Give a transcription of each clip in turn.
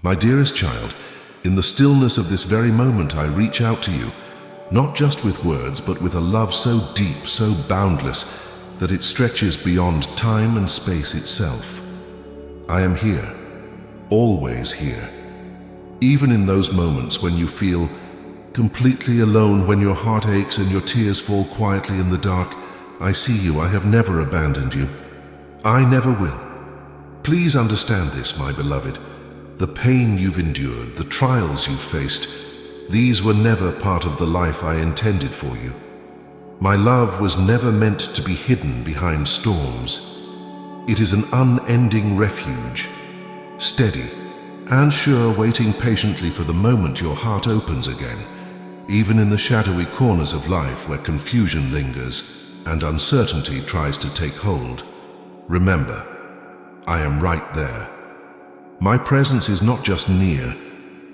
My dearest child, in the stillness of this very moment I reach out to you, not just with words, but with a love so deep, so boundless, that it stretches beyond time and space itself. I am here, always here. Even in those moments when you feel completely alone, when your heart aches and your tears fall quietly in the dark, I see you. I have never abandoned you. I never will. Please understand this, my beloved. The pain you've endured, the trials you've faced, these were never part of the life I intended for you. My love was never meant to be hidden behind storms. It is an unending refuge, steady and sure, waiting patiently for the moment your heart opens again, even in the shadowy corners of life where confusion lingers and uncertainty tries to take hold. Remember, I am right there. My presence is not just near,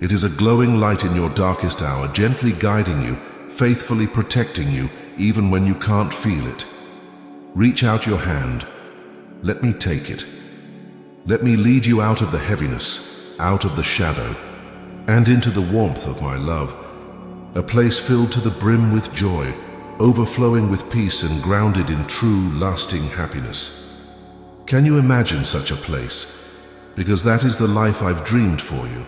it is a glowing light in your darkest hour, gently guiding you, faithfully protecting you, even when you can't feel it. Reach out your hand. Let me take it. Let me lead you out of the heaviness, out of the shadow, and into the warmth of my love, a place filled to the brim with joy, overflowing with peace and grounded in true, lasting happiness. Can you imagine such a place? Because that is the life I've dreamed for you,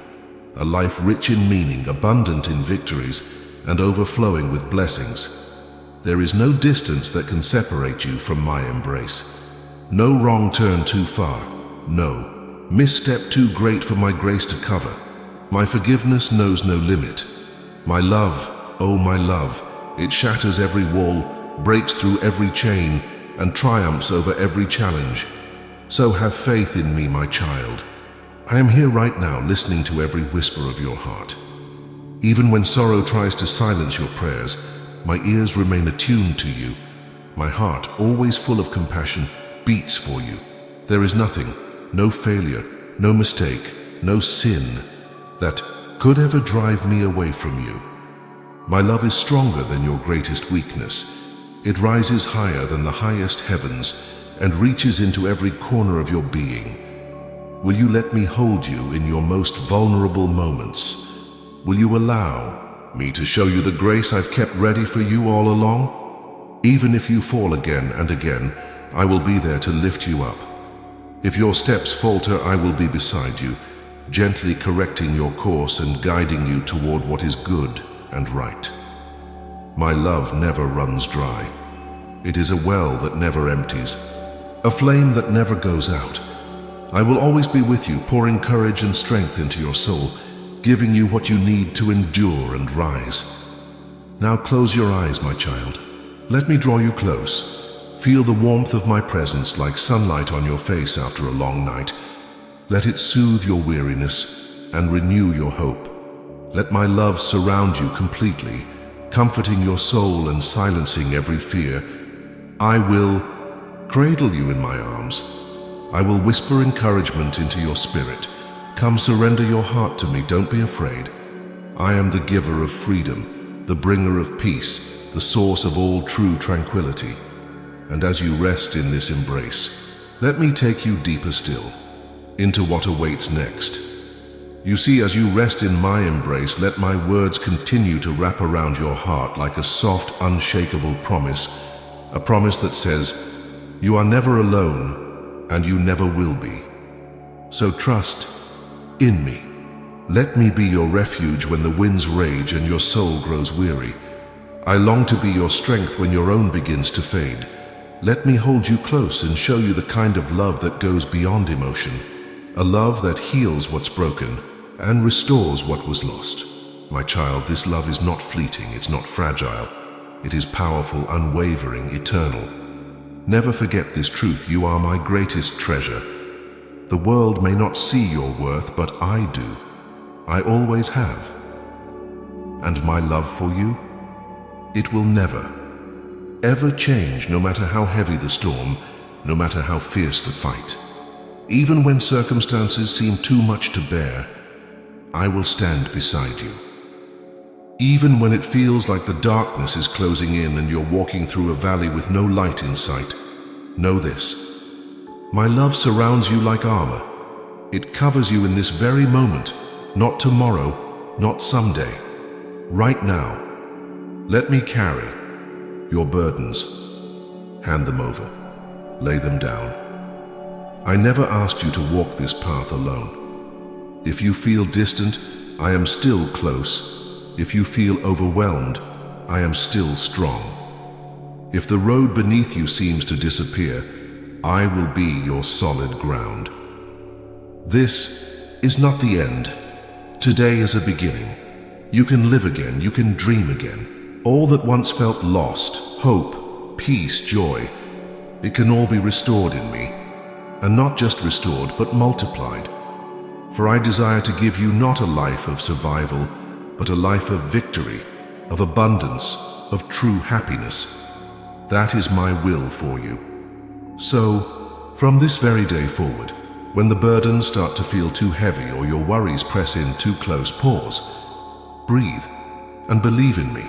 a life rich in meaning, abundant in victories, and overflowing with blessings. There is no distance that can separate you from my embrace. No wrong turn too far, no misstep too great for my grace to cover. My forgiveness knows no limit. My love, oh my love, it shatters every wall, breaks through every chain, and triumphs over every challenge. So have faith in me, my child. I am here right now, listening to every whisper of your heart. Even when sorrow tries to silence your prayers, my ears remain attuned to you. My heart, always full of compassion, beats for you. There is nothing, no failure, no mistake, no sin that could ever drive me away from you. My love is stronger than your greatest weakness. It rises higher than the highest heavens and reaches into every corner of your being. Will you let me hold you in your most vulnerable moments? Will you allow me to show you the grace I've kept ready for you all along? Even if you fall again and again, I will be there to lift you up. If your steps falter, I will be beside you, gently correcting your course and guiding you toward what is good and right. My love never runs dry. It is a well that never empties, a flame that never goes out. I will always be with you, pouring courage and strength into your soul, giving you what you need to endure and rise. Now close your eyes, my child. Let me draw you close. Feel the warmth of my presence like sunlight on your face after a long night. Let it soothe your weariness and renew your hope. Let my love surround you completely, comforting your soul and silencing every fear. I will cradle you in my arms. I will whisper encouragement into your spirit. Come, surrender your heart to me, don't be afraid. I am the giver of freedom, the bringer of peace, the source of all true tranquility. And as you rest in this embrace, let me take you deeper still, into what awaits next. You see, as you rest in my embrace, let my words continue to wrap around your heart like a soft, unshakable promise, a promise that says, you are never alone, and you never will be. So trust in me. Let me be your refuge when the winds rage and your soul grows weary. I long to be your strength when your own begins to fade. Let me hold you close and show you the kind of love that goes beyond emotion, a love that heals what's broken and restores what was lost. My child, this love is not fleeting, it's not fragile. It is powerful, unwavering, eternal. Never forget this truth: you are my greatest treasure. The world may not see your worth, but I do. I always have. And my love for you, it will never, ever change, no matter how heavy the storm, no matter how fierce the fight. Even when circumstances seem too much to bear, I will stand beside you. Even when it feels like the darkness is closing in and you're walking through a valley with no light in sight, know this: my love surrounds you like armor. It covers you in this very moment, not tomorrow, not someday. Right now, let me carry your burdens. Hand them over. Lay them down. I never asked you to walk this path alone. If you feel distant, I am still close. If you feel overwhelmed, I am still strong. If the road beneath you seems to disappear, I will be your solid ground. This is not the end. Today is a beginning. You can live again, you can dream again. All that once felt lost, hope, peace, joy, it can all be restored in me. And not just restored, but multiplied. For I desire to give you not a life of survival, but a life of victory, of abundance, of true happiness. That is my will for you. So, from this very day forward, when the burdens start to feel too heavy or your worries press in too close, pause, breathe, and believe in me.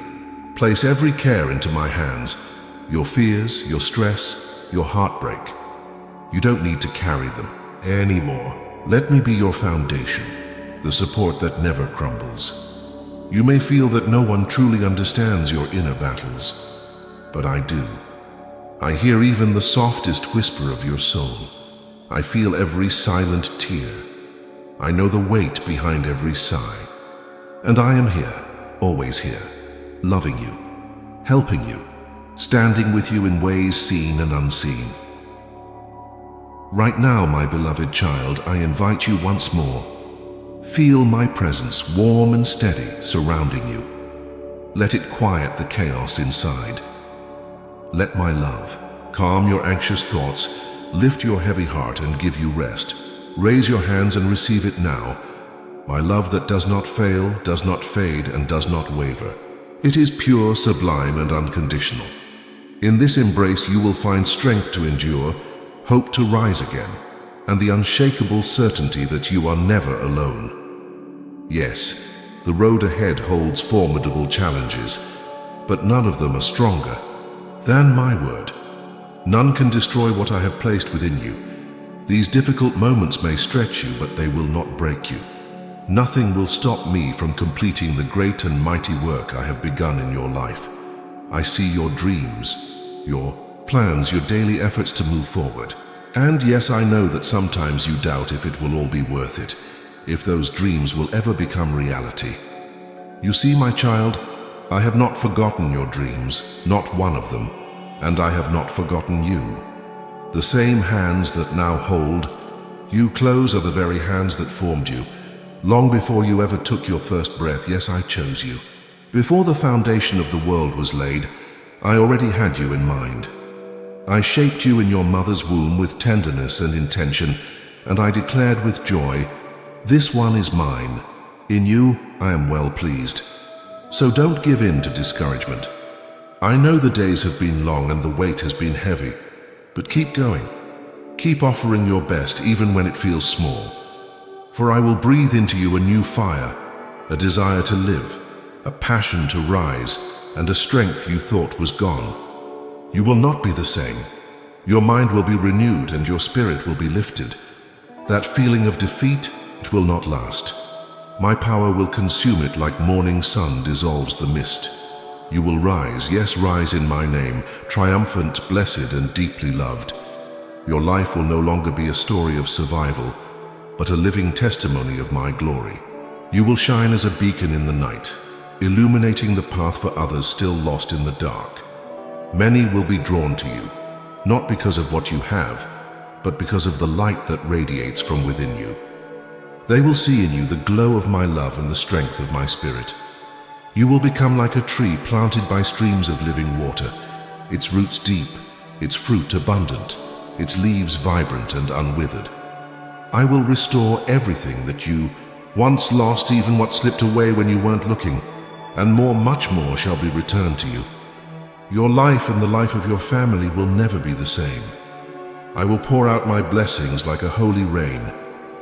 Place every care into my hands, your fears, your stress, your heartbreak. You don't need to carry them anymore. Let me be your foundation, the support that never crumbles. You may feel that no one truly understands your inner battles, but I do. I hear even the softest whisper of your soul. I feel every silent tear. I know the weight behind every sigh. And I am here, always here, loving you, helping you, standing with you in ways seen and unseen. Right now, my beloved child, I invite you once more. Feel my presence, warm and steady, surrounding you. Let it quiet the chaos inside. Let my love calm your anxious thoughts, lift your heavy heart and give you rest. Raise your hands and receive it now. My love that does not fail, does not fade, and does not waver. It is pure, sublime, and unconditional. In this embrace you will find strength to endure, hope to rise again, and the unshakable certainty that you are never alone. Yes, the road ahead holds formidable challenges, but none of them are stronger than my word. None can destroy what I have placed within you. These difficult moments may stretch you, but they will not break you. Nothing will stop me from completing the great and mighty work I have begun in your life. I see your dreams, your plans, your daily efforts to move forward. And yes, I know that sometimes you doubt if it will all be worth it, if those dreams will ever become reality. You see, my child, I have not forgotten your dreams, not one of them, and I have not forgotten you. The same hands that now hold you close are the very hands that formed you. Long before you ever took your first breath, yes, I chose you. Before the foundation of the world was laid, I already had you in mind. I shaped you in your mother's womb with tenderness and intention, and I declared with joy, this one is mine. In you, I am well pleased. So don't give in to discouragement. I know the days have been long and the weight has been heavy, but keep going. Keep offering your best even when it feels small. For I will breathe into you a new fire, a desire to live, a passion to rise, and a strength you thought was gone. You will not be the same. Your mind will be renewed and your spirit will be lifted. That feeling of defeat, it will not last. My power will consume it like morning sun dissolves the mist. You will rise, yes, rise in my name, triumphant, blessed, and deeply loved. Your life will no longer be a story of survival, but a living testimony of my glory. You will shine as a beacon in the night, illuminating the path for others still lost in the dark. Many will be drawn to you, not because of what you have, but because of the light that radiates from within you. They will see in you the glow of my love and the strength of my spirit. You will become like a tree planted by streams of living water, its roots deep, its fruit abundant, its leaves vibrant and unwithered. I will restore everything that you once lost, even what slipped away when you weren't looking, and more, much more shall be returned to you. Your life and the life of your family will never be the same. I will pour out my blessings like a holy rain,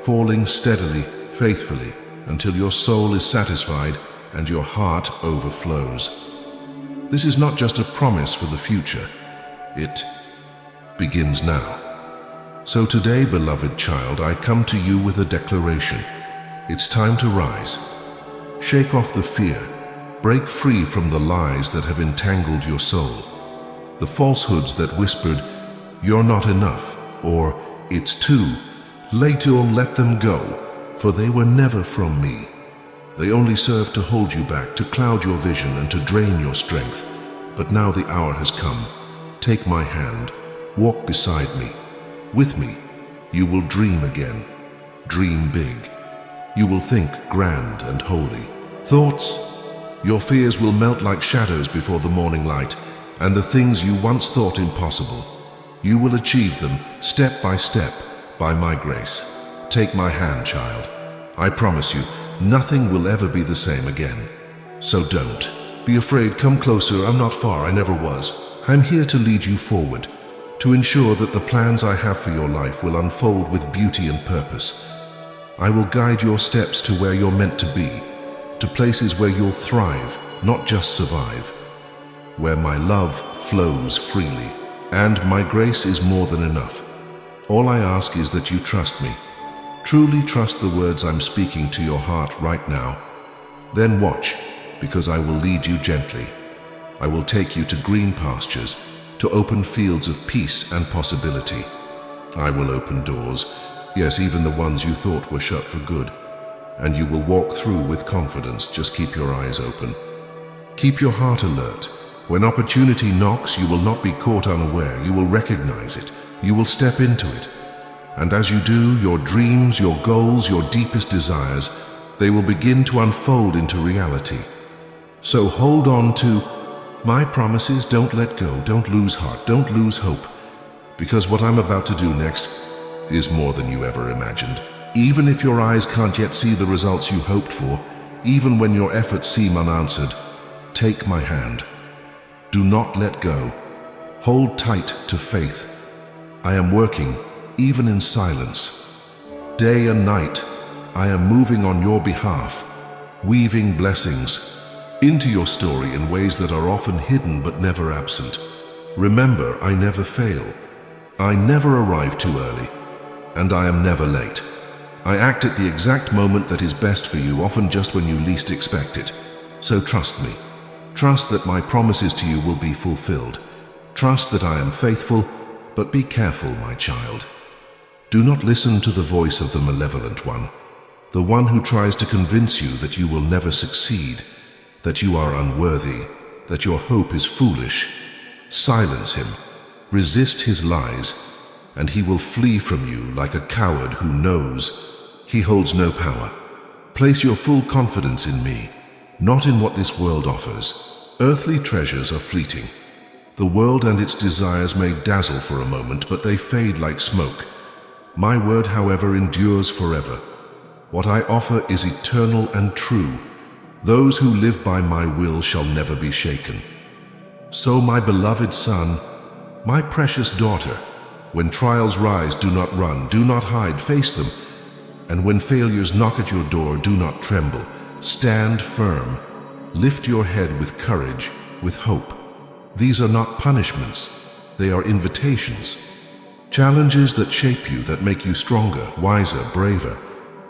falling steadily, faithfully, until your soul is satisfied and your heart overflows. This is not just a promise for the future. It begins now. So today, beloved child, I come to you with a declaration. It's time to rise. Shake off the fear. Break free from the lies that have entangled your soul. The falsehoods that whispered, "You're not enough," or "It's too late." To let them go, for they were never from me. They only served to hold you back, to cloud your vision and to drain your strength. But now the hour has come. Take my hand. Walk beside me. With me, you will dream again. Dream big. You will think grand and holy. Thoughts, your fears will melt like shadows before the morning light, and the things you once thought impossible, you will achieve them step by step by my grace. Take my hand, child. I promise you, nothing will ever be the same again. So don't be afraid. Come closer. I'm not far. I never was. I'm here to lead you forward, to ensure that the plans I have for your life will unfold with beauty and purpose. I will guide your steps to where you're meant to be, to places where you'll thrive, not just survive, where my love flows freely, and my grace is more than enough. All I ask is that you trust me. Truly trust the words I'm speaking to your heart right now. Then watch, because I will lead you gently. I will take you to green pastures, to open fields of peace and possibility. I will open doors, yes, even the ones you thought were shut for good. And you will walk through with confidence. Just keep your eyes open. Keep your heart alert. When opportunity knocks, you will not be caught unaware. You will recognize it. You will step into it. And as you do, your dreams, your goals, your deepest desires, they will begin to unfold into reality. So hold on to my promises. Don't let go. Don't lose heart. Don't lose hope. Because what I'm about to do next is more than you ever imagined. Even if your eyes can't yet see the results you hoped for, even when your efforts seem unanswered, take my hand. Do not let go. Hold tight to faith. I am working, even in silence. Day and night, I am moving on your behalf, weaving blessings into your story in ways that are often hidden but never absent. Remember, I never fail. I never arrive too early, and I am never late. I act at the exact moment that is best for you, often just when you least expect it. So trust me. Trust that my promises to you will be fulfilled. Trust that I am faithful, but be careful, my child. Do not listen to the voice of the malevolent one, the one who tries to convince you that you will never succeed, that you are unworthy, that your hope is foolish. Silence him. Resist his lies, and he will flee from you like a coward who knows he holds no power. Place your full confidence in me, not in what this world offers. Earthly treasures are fleeting. The world and its desires may dazzle for a moment, but they fade like smoke. My word, however, endures forever. What I offer is eternal and true. Those who live by my will shall never be shaken. So, my beloved son, my precious daughter, when trials rise, do not run, do not hide, face them. And when failures knock at your door, do not tremble. Stand firm. Lift your head with courage, with hope. These are not punishments. They are invitations. Challenges that shape you, that make you stronger, wiser, braver.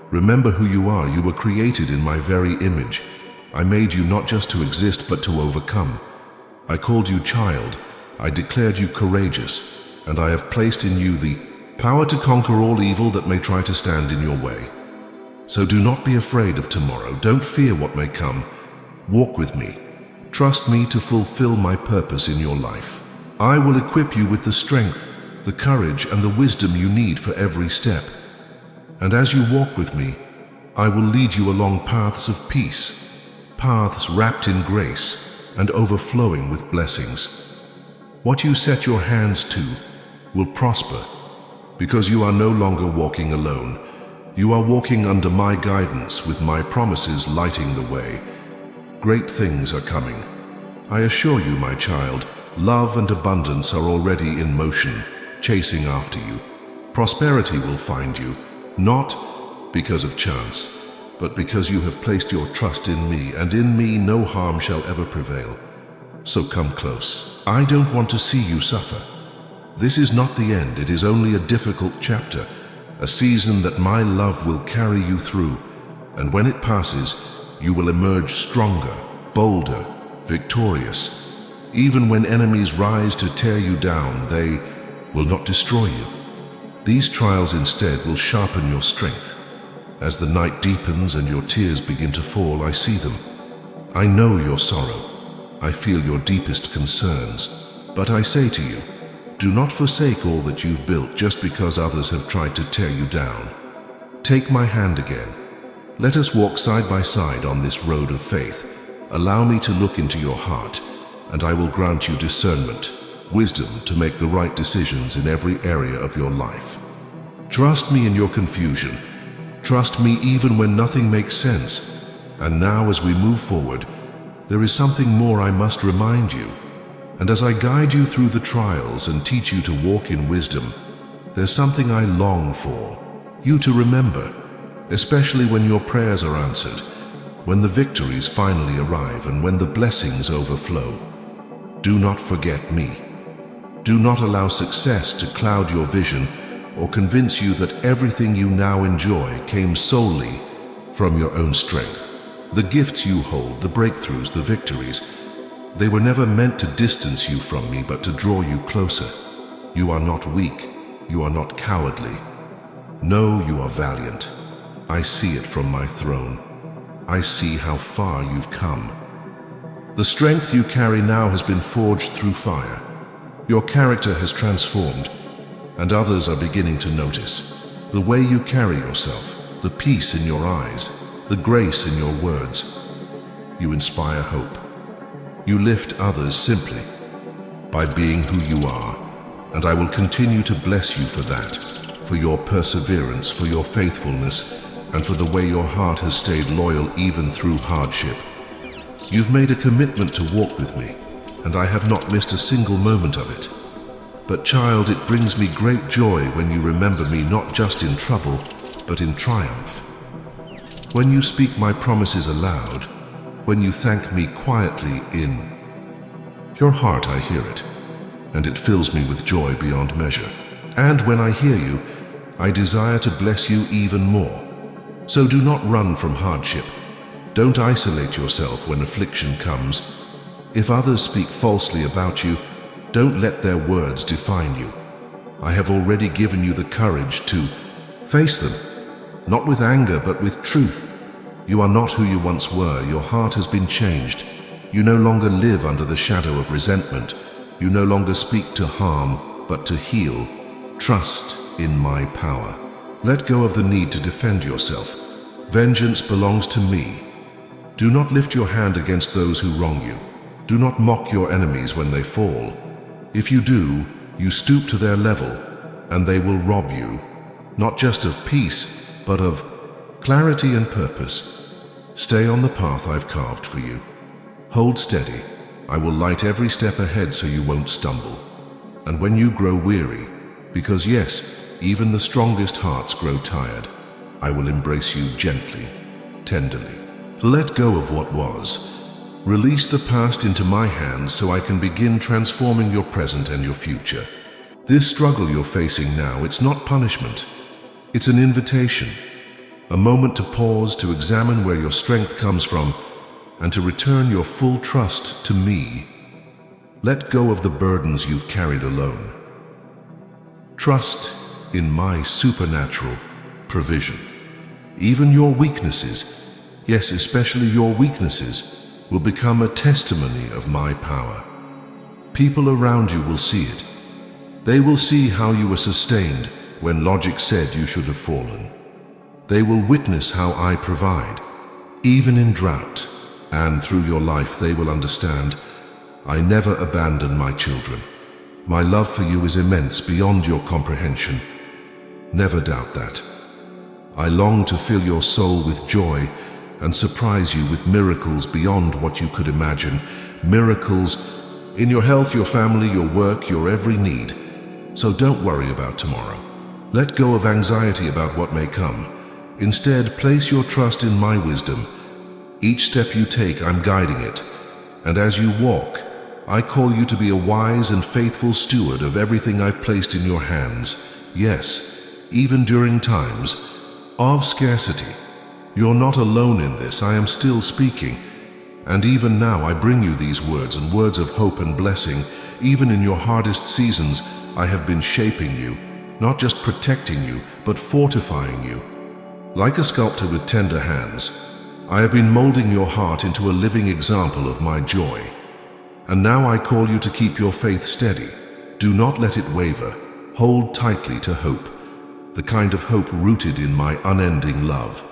Remember who you are. You were created in my very image. I made you not just to exist, but to overcome. I called you child. I declared you courageous. And I have placed in you the power to conquer all evil that may try to stand in your way. So do not be afraid of tomorrow. Don't fear what may come. Walk with me. Trust me to fulfill my purpose in your life. I will equip you with the strength, the courage, and the wisdom you need for every step. And as you walk with me, I will lead you along paths of peace, paths wrapped in grace and overflowing with blessings. What you set your hands to will prosper, because you are no longer walking alone. You are walking under my guidance, with my promises lighting the way. Great things are coming. I assure you, my child, love and abundance are already in motion, chasing after you. Prosperity will find you, not because of chance, but because you have placed your trust in me, and in me no harm shall ever prevail. So come close. I don't want to see you suffer. This is not the end. It is only a difficult chapter, a season that my love will carry you through. and when it passes, you will emerge stronger, bolder, victorious. Even when enemies rise to tear you down, they will not destroy you. These trials instead will sharpen your strength. As the night deepens and your tears begin to fall, I see them. I know your sorrow. I feel your deepest concerns. But I say to you, do not forsake all that you've built just because others have tried to tear you down. Take my hand again. Let us walk side by side on this road of faith. Allow me to look into your heart, and I will grant you discernment, wisdom to make the right decisions in every area of your life. Trust me in your confusion. Trust me even when nothing makes sense. And now as we move forward, there is something more I must remind you. And as I guide you through the trials and teach you to walk in wisdom, there's something I long for, you to remember, especially when your prayers are answered, when the victories finally arrive and when the blessings overflow. Do not forget me. Do not allow success to cloud your vision or convince you that everything you now enjoy came solely from your own strength. The gifts you hold, the breakthroughs, the victories, they were never meant to distance you from me, but to draw you closer. You are not weak. You are not cowardly. No, you are valiant. I see it from my throne. I see how far you've come. The strength you carry now has been forged through fire. Your character has transformed, and others are beginning to notice. The way you carry yourself, the peace in your eyes, the grace in your words. You inspire hope. You lift others simply by being who you are, and I will continue to bless you for that, for your perseverance, for your faithfulness, and for the way your heart has stayed loyal even through hardship. You've made a commitment to walk with me, and I have not missed a single moment of it. But child, it brings me great joy when you remember me not just in trouble, but in triumph. When you speak my promises aloud, when you thank me quietly in your heart, I hear it, and it fills me with joy beyond measure. And when I hear you, I desire to bless you even more. So do not run from hardship. Don't isolate yourself when affliction comes. If others speak falsely about you, don't let their words define you. I have already given you the courage to face them, not with anger, but with truth. You are not who you once were. Your heart has been changed. You no longer live under the shadow of resentment. You no longer speak to harm, but to heal. Trust in my power. Let go of the need to defend yourself. Vengeance belongs to me. Do not lift your hand against those who wrong you. Do not mock your enemies when they fall. If you do, you stoop to their level, and they will rob you, not just of peace, but of clarity and purpose. Stay on the path I've carved for you. Hold steady. I will light every step ahead so you won't stumble. And when you grow weary, because yes, even the strongest hearts grow tired, I will embrace you gently, tenderly. Let go of what was. Release the past into my hands so I can begin transforming your present and your future. This struggle you're facing now, it's not punishment. It's an invitation. A moment to pause, to examine where your strength comes from, and to return your full trust to me. Let go of the burdens you've carried alone. Trust in my supernatural provision. Even your weaknesses, yes, especially your weaknesses, will become a testimony of my power. People around you will see it. They will see how you were sustained when logic said you should have fallen. They will witness how I provide, even in drought, and through your life they will understand, I never abandon my children. My love for you is immense beyond your comprehension. Never doubt that. I long to fill your soul with joy and surprise you with miracles beyond what you could imagine. Miracles in your health, your family, your work, your every need. So don't worry about tomorrow. Let go of anxiety about what may come. Instead, place your trust in my wisdom. Each step you take, I'm guiding it. And as you walk, I call you to be a wise and faithful steward of everything I've placed in your hands. Yes, even during times of scarcity, You're not alone in this. I am still speaking. And even now I bring you these words and words of hope and blessing. Even in your hardest seasons, I have been shaping you, not just protecting you, but fortifying you. Like a sculptor with tender hands, I have been molding your heart into a living example of my joy. And now I call you to keep your faith steady. Do not let it waver. Hold tightly to hope, the kind of hope rooted in my unending love.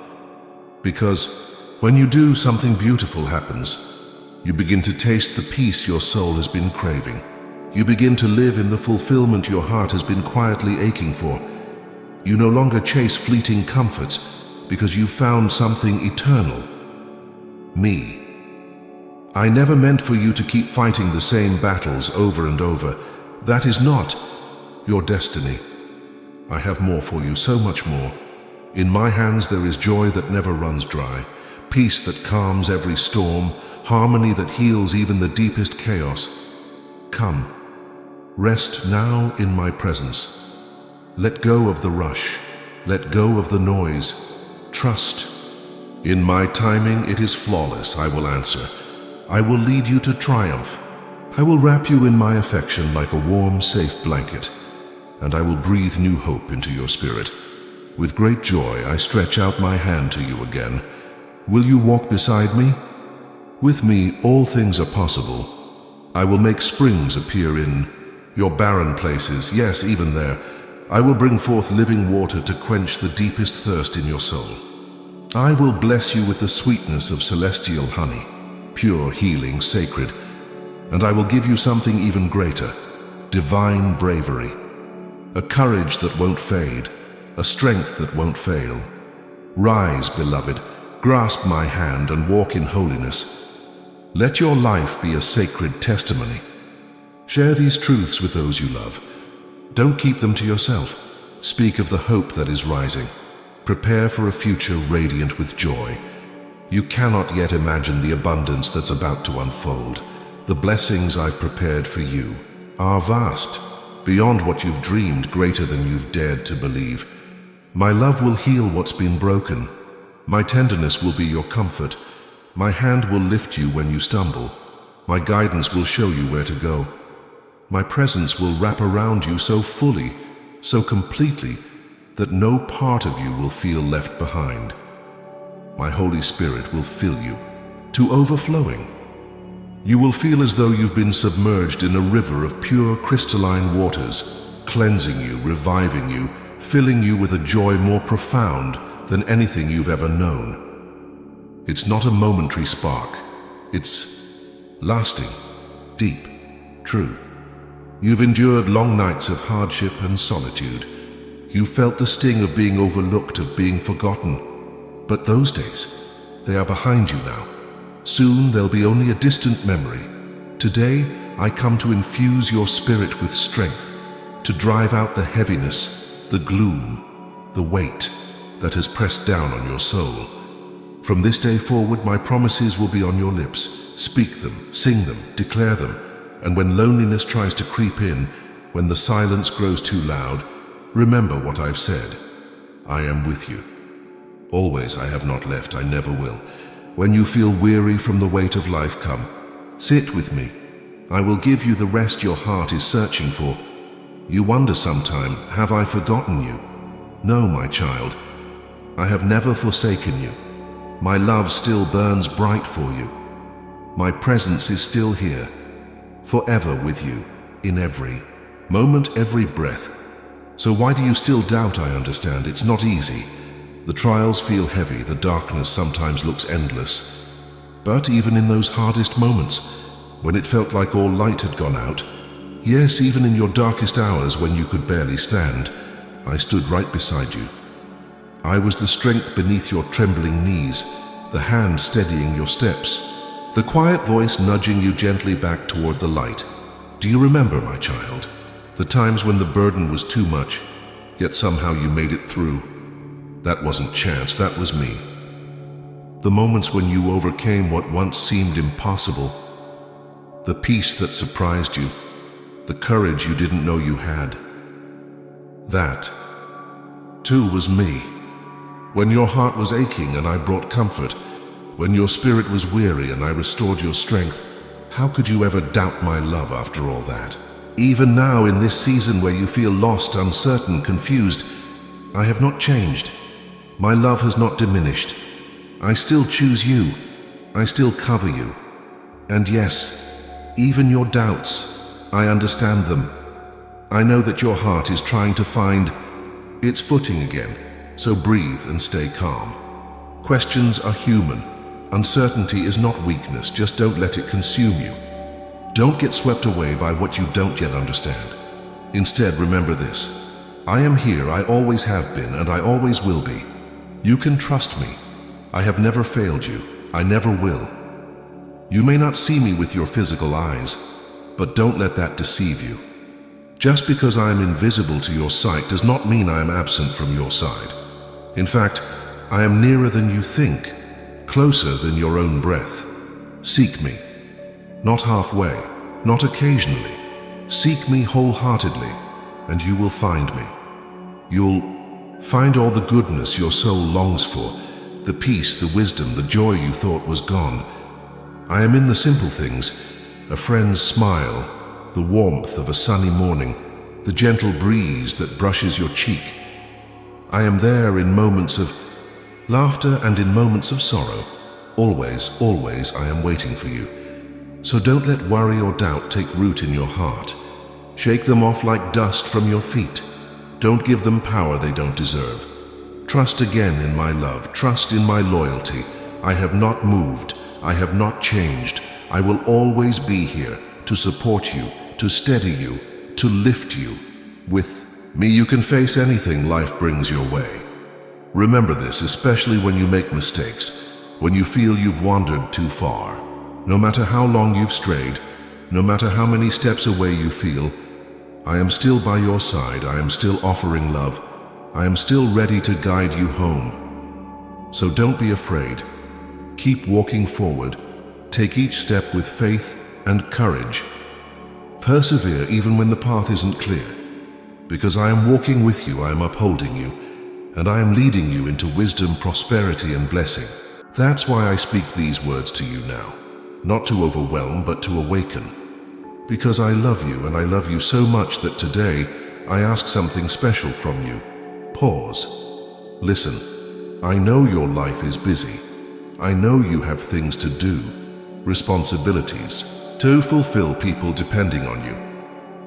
Because when you do, something beautiful happens. You begin to taste the peace your soul has been craving. You begin to live in the fulfillment your heart has been quietly aching for. You no longer chase fleeting comforts because you found something eternal. Me. I never meant for you to keep fighting the same battles over and over. That is not your destiny. I have more for you, so much more. In my hands there is joy that never runs dry, peace that calms every storm, harmony that heals even the deepest chaos. Come, rest now in my presence. Let go of the rush. Let go of the noise. Trust. In my timing it is flawless, I will answer. I will lead you to triumph. I will wrap you in my affection like a warm, safe blanket, and I will breathe new hope into your spirit. With great joy, I stretch out my hand to you again. Will you walk beside me? With me, all things are possible. I will make springs appear in your barren places. Yes, even there. I will bring forth living water to quench the deepest thirst in your soul. I will bless you with the sweetness of celestial honey, pure, healing, sacred, and I will give you something even greater, divine bravery, a courage that won't fade, a strength that won't fail. Rise, beloved, grasp my hand and walk in holiness. Let your life be a sacred testimony. Share these truths with those you love. Don't keep them to yourself. Speak of the hope that is rising. Prepare for a future radiant with joy. You cannot yet imagine the abundance that's about to unfold. The blessings I've prepared for you are vast, beyond what you've dreamed, greater than you've dared to believe. My love will heal what's been broken. My tenderness will be your comfort. My hand will lift you when you stumble. My guidance will show you where to go. My presence will wrap around you so fully, so completely, that no part of you will feel left behind. My Holy Spirit will fill you to overflowing. You will feel as though you've been submerged in a river of pure crystalline waters, cleansing you, reviving you, filling you with a joy more profound than anything you've ever known. It's not a momentary spark. It's lasting, deep, true. You've endured long nights of hardship and solitude. You've felt the sting of being overlooked, of being forgotten. But those days, they are behind you now. Soon they'll be only a distant memory. Today, I come to infuse your spirit with strength, to drive out the heaviness, the gloom, the weight that has pressed down on your soul. From this day forward, my promises will be on your lips. Speak them, sing them, declare them. And when loneliness tries to creep in, when the silence grows too loud, remember what I've said. I am with you. Always I have not left, I never will. When you feel weary from the weight of life, come, sit with me. I will give you the rest your heart is searching for. You wonder sometime, have I forgotten you? No, my child, I have never forsaken you. My love still burns bright for you. My presence is still here, forever with you, in every moment, every breath. So why do you still doubt? I understand, it's not easy. The trials feel heavy, the darkness sometimes looks endless. But even in those hardest moments, when it felt like all light had gone out, yes, even in your darkest hours when you could barely stand, I stood right beside you. I was the strength beneath your trembling knees, the hand steadying your steps, the quiet voice nudging you gently back toward the light. Do you remember, my child, the times when the burden was too much, yet somehow you made it through? That wasn't chance, that was me. The moments when you overcame what once seemed impossible, the peace that surprised you, the courage you didn't know you had. That, too, was me. When your heart was aching and I brought comfort, when your spirit was weary and I restored your strength, how could you ever doubt my love after all that? Even now, in this season where you feel lost, uncertain, confused, I have not changed. My love has not diminished. I still choose you. I still cover you. And yes, even your doubts, I understand them. I know that your heart is trying to find its footing again, so breathe and stay calm. Questions are human. Uncertainty is not weakness, just don't let it consume you. Don't get swept away by what you don't yet understand. Instead, remember this: I am here, I always have been, and I always will be. You can trust me. I have never failed you. I never will. You may not see me with your physical eyes, but don't let that deceive you. Just because I am invisible to your sight does not mean I am absent from your side. In fact, I am nearer than you think, closer than your own breath. Seek me. Not halfway, not occasionally. Seek me wholeheartedly, and you will find me. You'll find all the goodness your soul longs for, the peace, the wisdom, the joy you thought was gone. I am in the simple things: a friend's smile, the warmth of a sunny morning, the gentle breeze that brushes your cheek. I am there in moments of laughter and in moments of sorrow. Always, always I am waiting for you. So don't let worry or doubt take root in your heart. Shake them off like dust from your feet. Don't give them power they don't deserve. Trust again in my love. Trust in my loyalty. I have not moved. I have not changed. I will always be here to support you, to steady you, to lift you. With me, you can face anything life brings your way. Remember this, especially when you make mistakes, when you feel you've wandered too far. No matter how long you've strayed, no matter how many steps away you feel, I am still by your side. I am still offering love. I am still ready to guide you home. So don't be afraid. Keep walking forward. Take each step with faith and courage. Persevere even when the path isn't clear. Because I am walking with you, I am upholding you, and I am leading you into wisdom, prosperity, and blessing. That's why I speak these words to you now. Not to overwhelm, but to awaken. Because I love you, and I love you so much that today I ask something special from you. Pause. Listen. I know your life is busy. I know you have things to do, responsibilities to fulfill, people depending on you.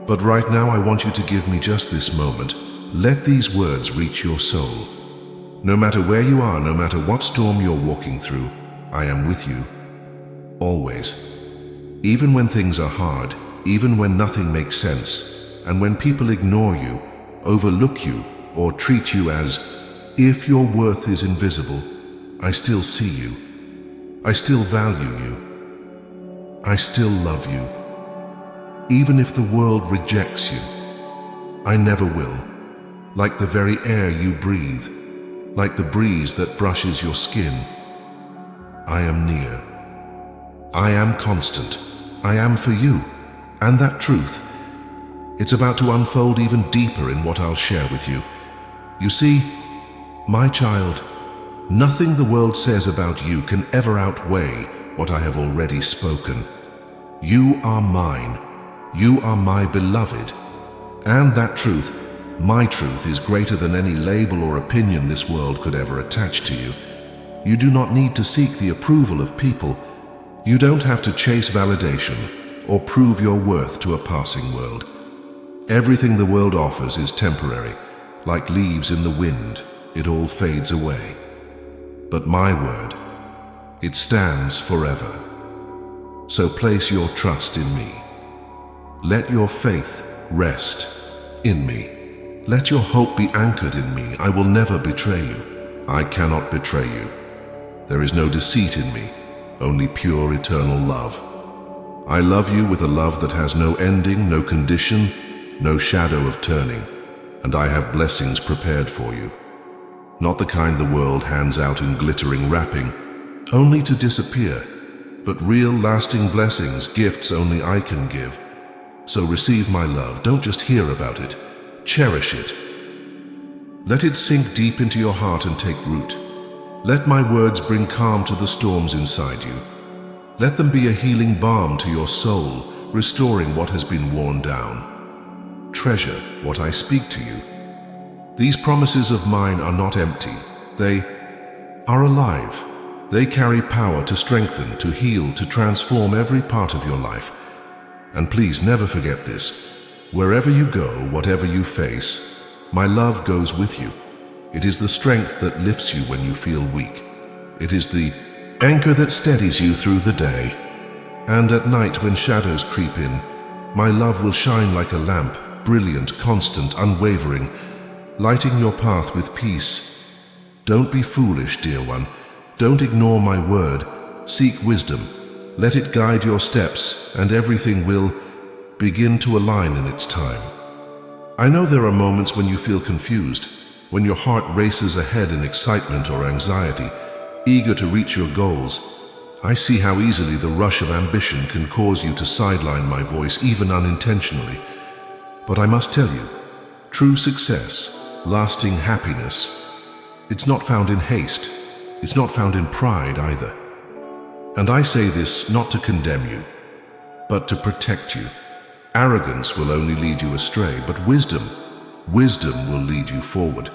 But right now I want you to give me just this moment. Let these words reach your soul. No matter where you are, no matter what storm you're walking through, I am with you. Always. Even when things are hard, even when nothing makes sense, and when people ignore you, overlook you, or treat you as if your worth is invisible, I still see you. I still value you. I still love you. Even if the world rejects you, I never will. Like the very air you breathe, like the breeze that brushes your skin, I am near. I am constant. I am for you. And that truth, it's about to unfold even deeper in what I'll share with you. You see, my child, nothing the world says about you can ever outweigh what I have already spoken. You are mine. You are my beloved. And that truth, my truth, is greater than any label or opinion this world could ever attach to you. You do not need to seek the approval of people. You don't have to chase validation or prove your worth to a passing world. Everything the world offers is temporary. Like leaves in the wind, it all fades away. But my word, it stands forever. So place your trust in me. Let your faith rest in me. Let your hope be anchored in me. I will never betray you. I cannot betray you. There is no deceit in me, only pure eternal love. I love you with a love that has no ending, no condition, no shadow of turning, and I have blessings prepared for you. Not the kind the world hands out in glittering wrapping, only to disappear, but real lasting blessings, gifts only I can give. So receive my love. Don't just hear about it, cherish it. Let it sink deep into your heart and take root. Let my words bring calm to the storms inside you. Let them be a healing balm to your soul, restoring what has been worn down. Treasure what I speak to you. These promises of mine are not empty. They are alive. They carry power to strengthen, to heal, to transform every part of your life. And please never forget this. Wherever you go, whatever you face, my love goes with you. It is the strength that lifts you when you feel weak. It is the anchor that steadies you through the day. And at night when shadows creep in, my love will shine like a lamp, brilliant, constant, unwavering, lighting your path with peace. Don't be foolish, dear one. Don't ignore my word. Seek wisdom. Let it guide your steps, and everything will begin to align in its time. I know there are moments when you feel confused, when your heart races ahead in excitement or anxiety, eager to reach your goals. I see how easily the rush of ambition can cause you to sideline my voice, even unintentionally. But I must tell you, true success, lasting happiness, it's not found in haste. It's not found in pride either. And I say this not to condemn you, but to protect you. Arrogance will only lead you astray, but wisdom will lead you forward.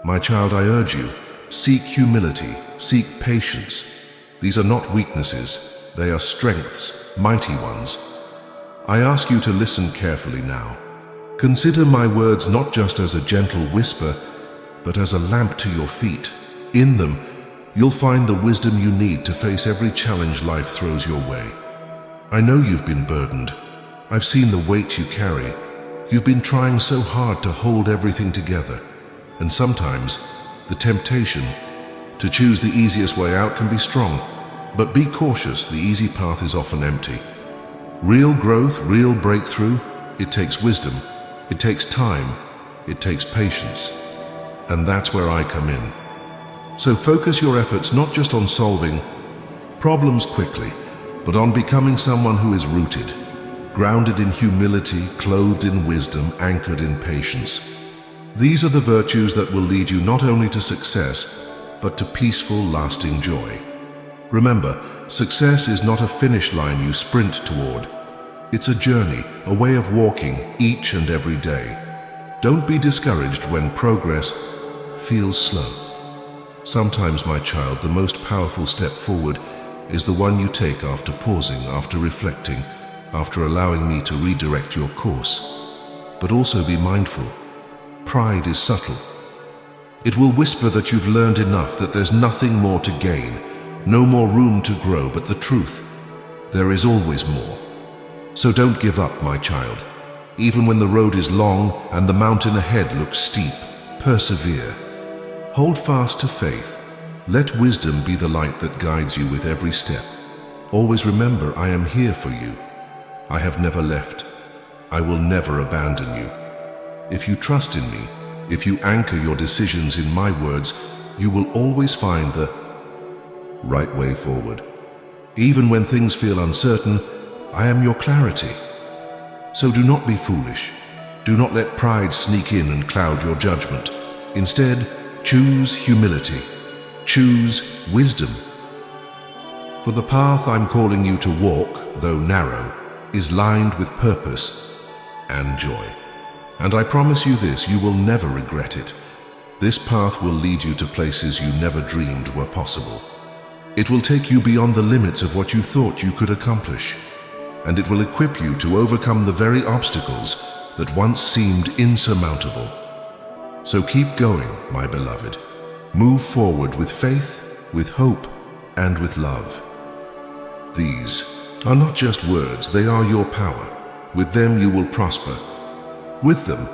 My child, I urge you, seek humility, seek patience. These are not weaknesses, they are strengths, mighty ones. I ask you to listen carefully now. Consider my words not just as a gentle whisper, but as a lamp to your feet. In them, you'll find the wisdom you need to face every challenge life throws your way. I know you've been burdened. I've seen the weight you carry. You've been trying so hard to hold everything together. And sometimes, the temptation to choose the easiest way out can be strong. But be cautious, the easy path is often empty. Real growth, real breakthrough, it takes wisdom. It takes time. It takes patience. And that's where I come in. So focus your efforts not just on solving problems quickly, but on becoming someone who is rooted, grounded in humility, clothed in wisdom, anchored in patience. These are the virtues that will lead you not only to success, but to peaceful, lasting joy. Remember, success is not a finish line you sprint toward. It's a journey, a way of walking each and every day. Don't be discouraged when progress feels slow. Sometimes, my child, the most powerful step forward is the one you take after pausing, after reflecting, after allowing me to redirect your course. But also be mindful. Pride is subtle. It will whisper that you've learned enough, that there's nothing more to gain, no more room to grow, but the truth, there is always more. So don't give up, my child. Even when the road is long and the mountain ahead looks steep, persevere. Hold fast to faith. Let wisdom be the light that guides you with every step. Always remember, I am here for you. I have never left. I will never abandon you. If you trust in me, if you anchor your decisions in my words, you will always find the right way forward. Even when things feel uncertain, I am your clarity. So do not be foolish. Do not let pride sneak in and cloud your judgment. Instead, choose humility. Choose wisdom. For the path I'm calling you to walk, though narrow, is lined with purpose and joy. And I promise you this, you will never regret it. This path will lead you to places you never dreamed were possible. It will take you beyond the limits of what you thought you could accomplish. And it will equip you to overcome the very obstacles that once seemed insurmountable. So keep going, my beloved. Move forward with faith, with hope, and with love. These are not just words, they are your power. With them you will prosper. With them,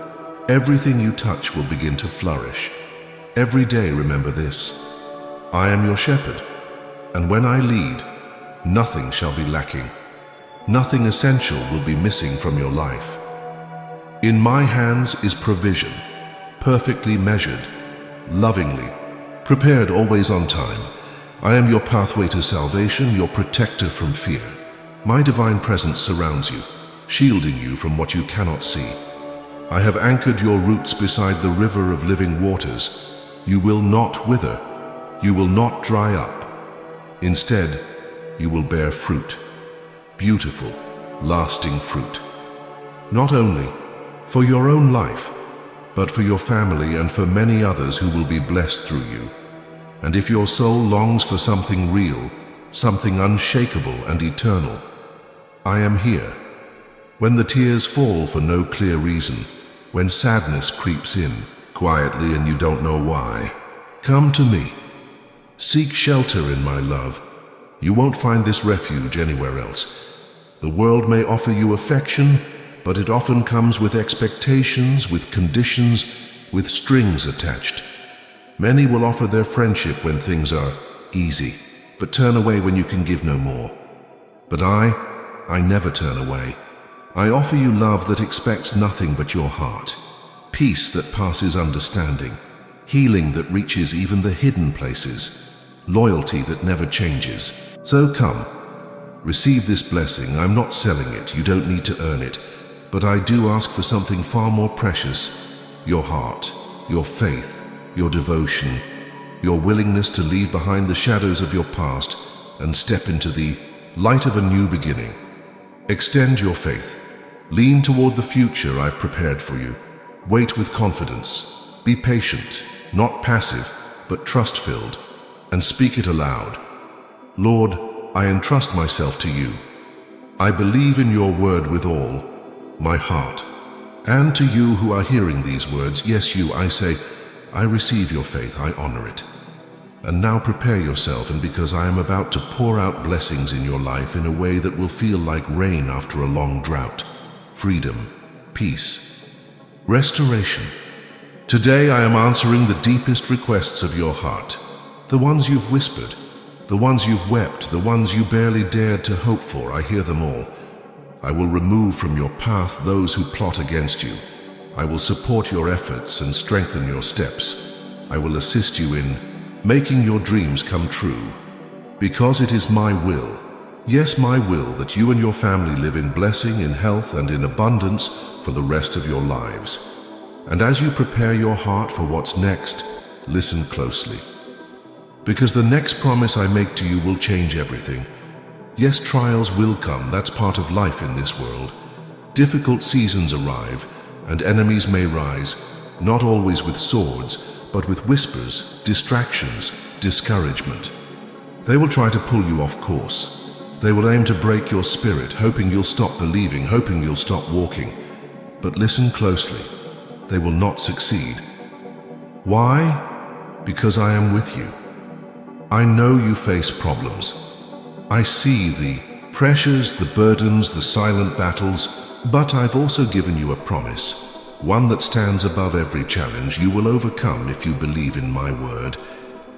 everything you touch will begin to flourish. Every day remember this: I am your shepherd, and when I lead, nothing shall be lacking. Nothing essential will be missing from your life. In my hands is provision, perfectly measured, lovingly, prepared always on time. I am your pathway to salvation, your protector from fear. My divine presence surrounds you, shielding you from what you cannot see. I have anchored your roots beside the river of living waters. You will not wither. You will not dry up. Instead, you will bear fruit. Beautiful, lasting fruit. Not only for your own life, but for your family and for many others who will be blessed through you. And if your soul longs for something real, something unshakable and eternal, I am here. When the tears fall for no clear reason, when sadness creeps in quietly and you don't know why, come to me. Seek shelter in my love. You won't find this refuge anywhere else. The world may offer you affection, but it often comes with expectations, with conditions, with strings attached. Many will offer their friendship when things are easy, but turn away when you can give no more. But I never turn away. I offer you love that expects nothing but your heart, peace that passes understanding, healing that reaches even the hidden places, loyalty that never changes. So come, receive this blessing. I'm not selling it, you don't need to earn it, but I do ask for something far more precious: your heart, your faith, your devotion, your willingness to leave behind the shadows of your past and step into the light of a new beginning. Extend your faith. Lean toward the future I've prepared for you. Wait with confidence. Be patient, not passive, but trust-filled, and speak it aloud. Lord, I entrust myself to you. I believe in your word with all my heart. And to you who are hearing these words, yes, you, I say, I receive your faith, I honor it. And now prepare yourself, and because I am about to pour out blessings in your life in a way that will feel like rain after a long drought. Freedom, peace, restoration. Today I am answering the deepest requests of your heart, the ones you've whispered, the ones you've wept, the ones you barely dared to hope for. I hear them all. I will remove from your path those who plot against you. I will support your efforts and strengthen your steps. I will assist you in making your dreams come true, because it is my will, yes, my will, that you and your family live in blessing, in health, and in abundance for the rest of your lives. And as you prepare your heart for what's next, listen closely, because the next promise I make to you will change everything. Yes, trials will come, that's part of life in this world. Difficult seasons arrive, and enemies may rise, not always with swords, but with whispers, distractions, discouragement. They will try to pull you off course. They will aim to break your spirit, hoping you'll stop believing, hoping you'll stop walking. But listen closely. They will not succeed. Why? Because I am with you. I know you face problems. I see the pressures, the burdens, the silent battles, but I've also given you a promise. One that stands above every challenge. You will overcome if you believe in my word.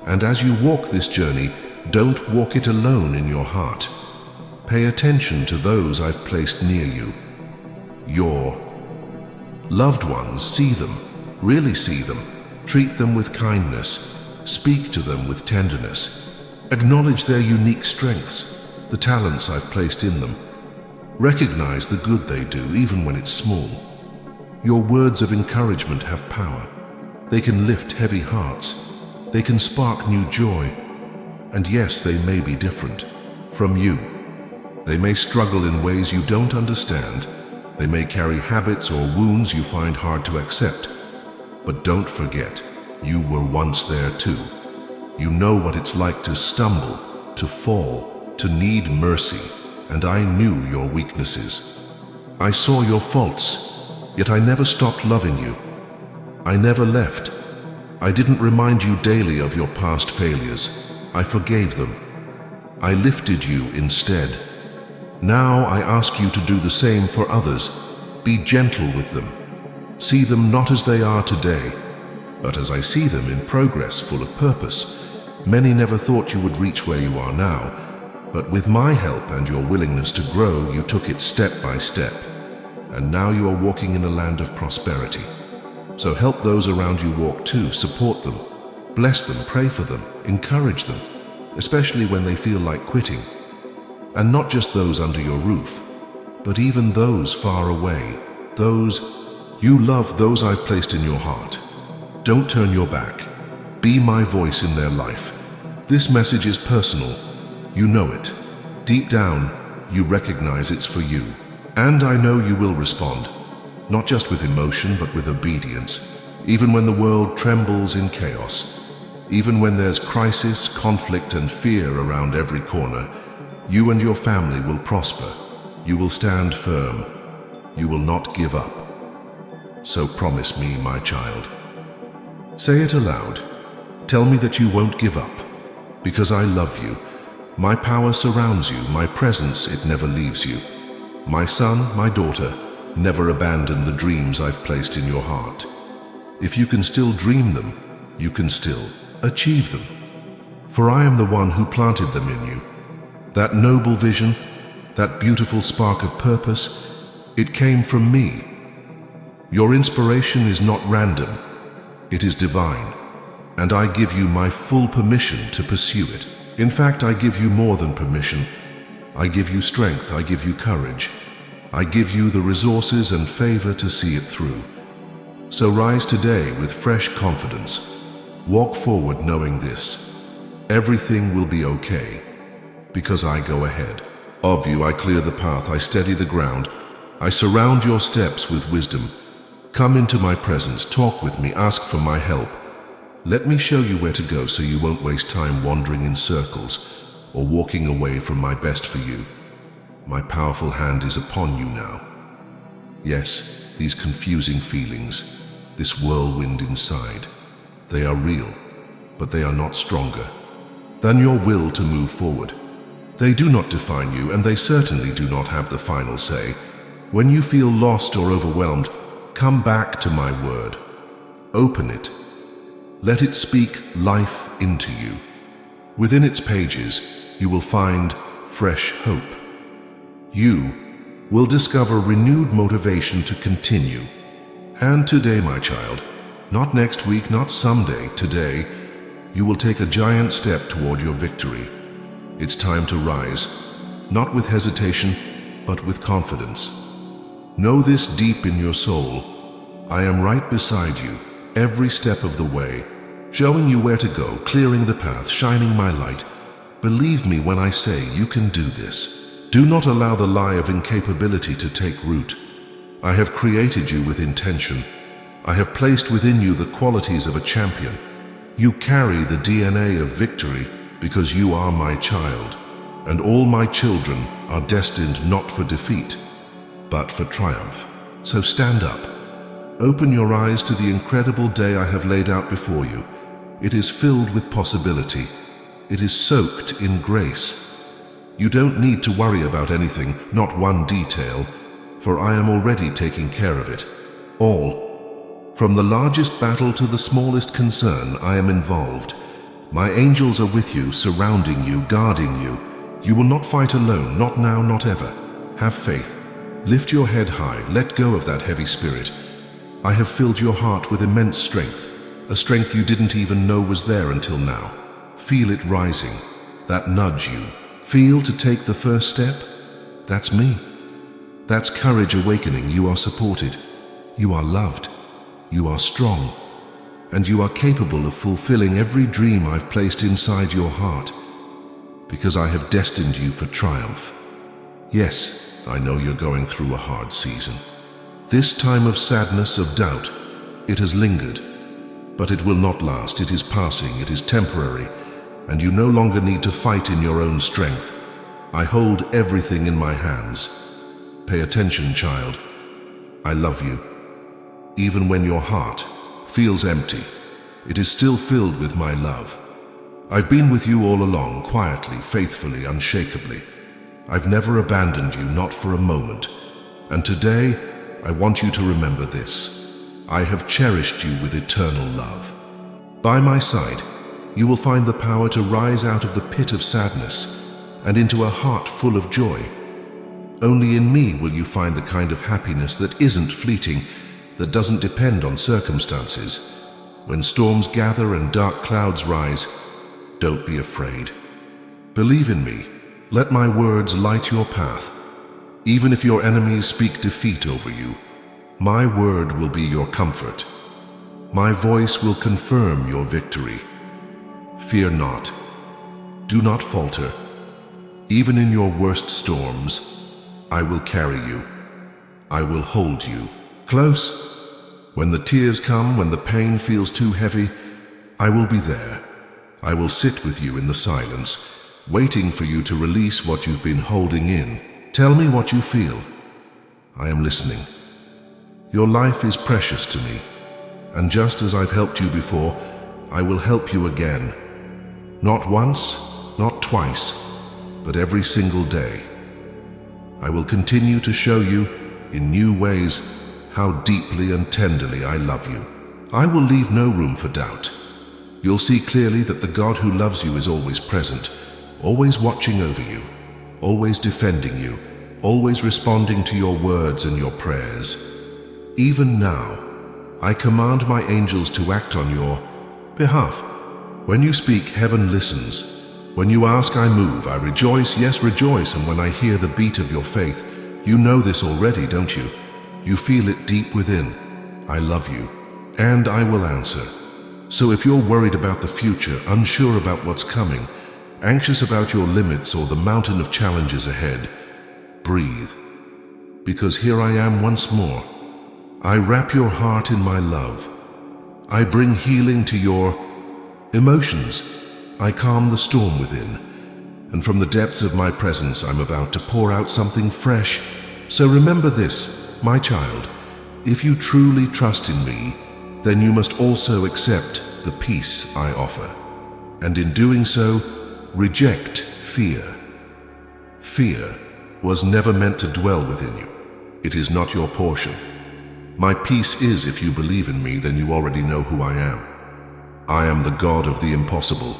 And as you walk this journey, don't walk it alone in your heart. Pay attention to those I've placed near you. Your loved ones. See them, really see them. Treat them with kindness. Speak to them with tenderness. Acknowledge their unique strengths, the talents I've placed in them. Recognize the good they do, even when it's small. Your words of encouragement have power. They can lift heavy hearts. They can spark new joy. And yes, they may be different from you. They may struggle in ways you don't understand. They may carry habits or wounds you find hard to accept. But don't forget, you were once there too. You know what it's like to stumble, to fall, to need mercy. And I knew your weaknesses. I saw your faults. Yet I never stopped loving you. I never left. I didn't remind you daily of your past failures. I forgave them. I lifted you instead. Now I ask you to do the same for others. Be gentle with them. See them not as they are today, but as I see them, in progress, full of purpose. Many never thought you would reach where you are now, but with my help and your willingness to grow, you took it step by step. And now you are walking in a land of prosperity. So help those around you walk too. Support them, bless them, pray for them, encourage them, especially when they feel like quitting. And not just those under your roof, but even those far away, those You love those I've placed in your heart. Don't turn your back. Be my voice in their life. This message is personal. You know it. Deep down, you recognize it's for you. And I know you will respond, not just with emotion, but with obedience. Even when the world trembles in chaos, even when there's crisis, conflict, and fear around every corner, you and your family will prosper. You will stand firm. You will not give up. So promise me, my child. Say it aloud. Tell me that you won't give up, because I love you. My power surrounds you. My presence, it never leaves you. My son, my daughter, never abandon the dreams I've placed in your heart. If you can still dream them, you can still achieve them. For I am the one who planted them in you. That noble vision, that beautiful spark of purpose, it came from me. Your inspiration is not random, it is divine, and I give you my full permission to pursue it. In fact, I give you more than permission. I give you strength, I give you courage. I give you the resources and favor to see it through. So rise today with fresh confidence. Walk forward knowing this. Everything will be okay, because I go ahead of you. I clear the path, I steady the ground. I surround your steps with wisdom. Come into my presence, talk with me, ask for my help. Let me show you where to go so you won't waste time wandering in circles or walking away from my best for you. My powerful hand is upon you now. Yes, these confusing feelings, this whirlwind inside, they are real, but they are not stronger than your will to move forward. They do not define you, and they certainly do not have the final say. When you feel lost or overwhelmed, come back to my word. Open it. Let it speak life into you. Within its pages, you will find fresh hope. You will discover renewed motivation to continue. And today, my child, not next week, not someday, today, you will take a giant step toward your victory. It's time to rise, not with hesitation, but with confidence. Know this deep in your soul. I am right beside you, every step of the way, showing you where to go, clearing the path, shining my light. Believe me when I say you can do this. Do not allow the lie of incapability to take root. I have created you with intention. I have placed within you the qualities of a champion. You carry the DNA of victory because you are my child, and all my children are destined not for defeat, but for triumph. So stand up. Open your eyes to the incredible day I have laid out before you. It is filled with possibility. It is soaked in grace. You don't need to worry about anything, not one detail, for I am already taking care of it. All. From the largest battle to the smallest concern, I am involved. My angels are with you, surrounding you, guarding you. You will not fight alone, not now, not ever. Have faith. Lift your head high, let go of that heavy spirit. I have filled your heart with immense strength, a strength you didn't even know was there until now. Feel it rising, that nudge you. Feel to take the first step? That's me. That's courage awakening. You are supported. You are loved. You are strong. And you are capable of fulfilling every dream I've placed inside your heart, because I have destined you for triumph. Yes, I know you're going through a hard season. This time of sadness, of doubt, it has lingered, but it will not last. It is passing, it is temporary, and you no longer need to fight in your own strength. I hold everything in my hands. Pay attention, child. I love you. Even when your heart feels empty, it is still filled with my love. I've been with you all along, quietly, faithfully, unshakably. I've never abandoned you, not for a moment. And today, I want you to remember this. I have cherished you with eternal love. By my side, you will find the power to rise out of the pit of sadness and into a heart full of joy. Only in me will you find the kind of happiness that isn't fleeting, that doesn't depend on circumstances. When storms gather and dark clouds rise, don't be afraid. Believe in me. Let my words light your path. Even if your enemies speak defeat over you, My word will be your comfort. My voice will confirm your victory. Fear not. Do not falter. Even in your worst storms, I will carry you. I will hold you close. When the tears come, when the pain feels too heavy, I will be there. I will sit with you in the silence, waiting for you to release what you've been holding in. Tell me what you feel. I am listening. Your life is precious to me, and just as I've helped you before, I will help you again. Not once, not twice, but every single day. I will continue to show you, in new ways, how deeply and tenderly I love you. I will leave no room for doubt. You'll see clearly that the God who loves you is always present, always watching over you, always defending you, always responding to your words and your prayers. Even now, I command my angels to act on your behalf. When you speak, heaven listens. When you ask, I move. I rejoice, yes, rejoice. And when I hear the beat of your faith, you know this already, don't you? You feel it deep within. I love you, and I will answer. So if you're worried about the future, unsure about what's coming, anxious about your limits or the mountain of challenges ahead, breathe. Because here I am once more. I wrap your heart in my love. I bring healing to your emotions. I calm the storm within. And from the depths of my presence, I'm about to pour out something fresh. So remember this, my child. If you truly trust in me, then you must also accept the peace I offer. And in doing so, reject fear. Fear was never meant to dwell within you. It is not your portion. My peace is, if you believe in me, then you already know who I am. I am the God of the impossible.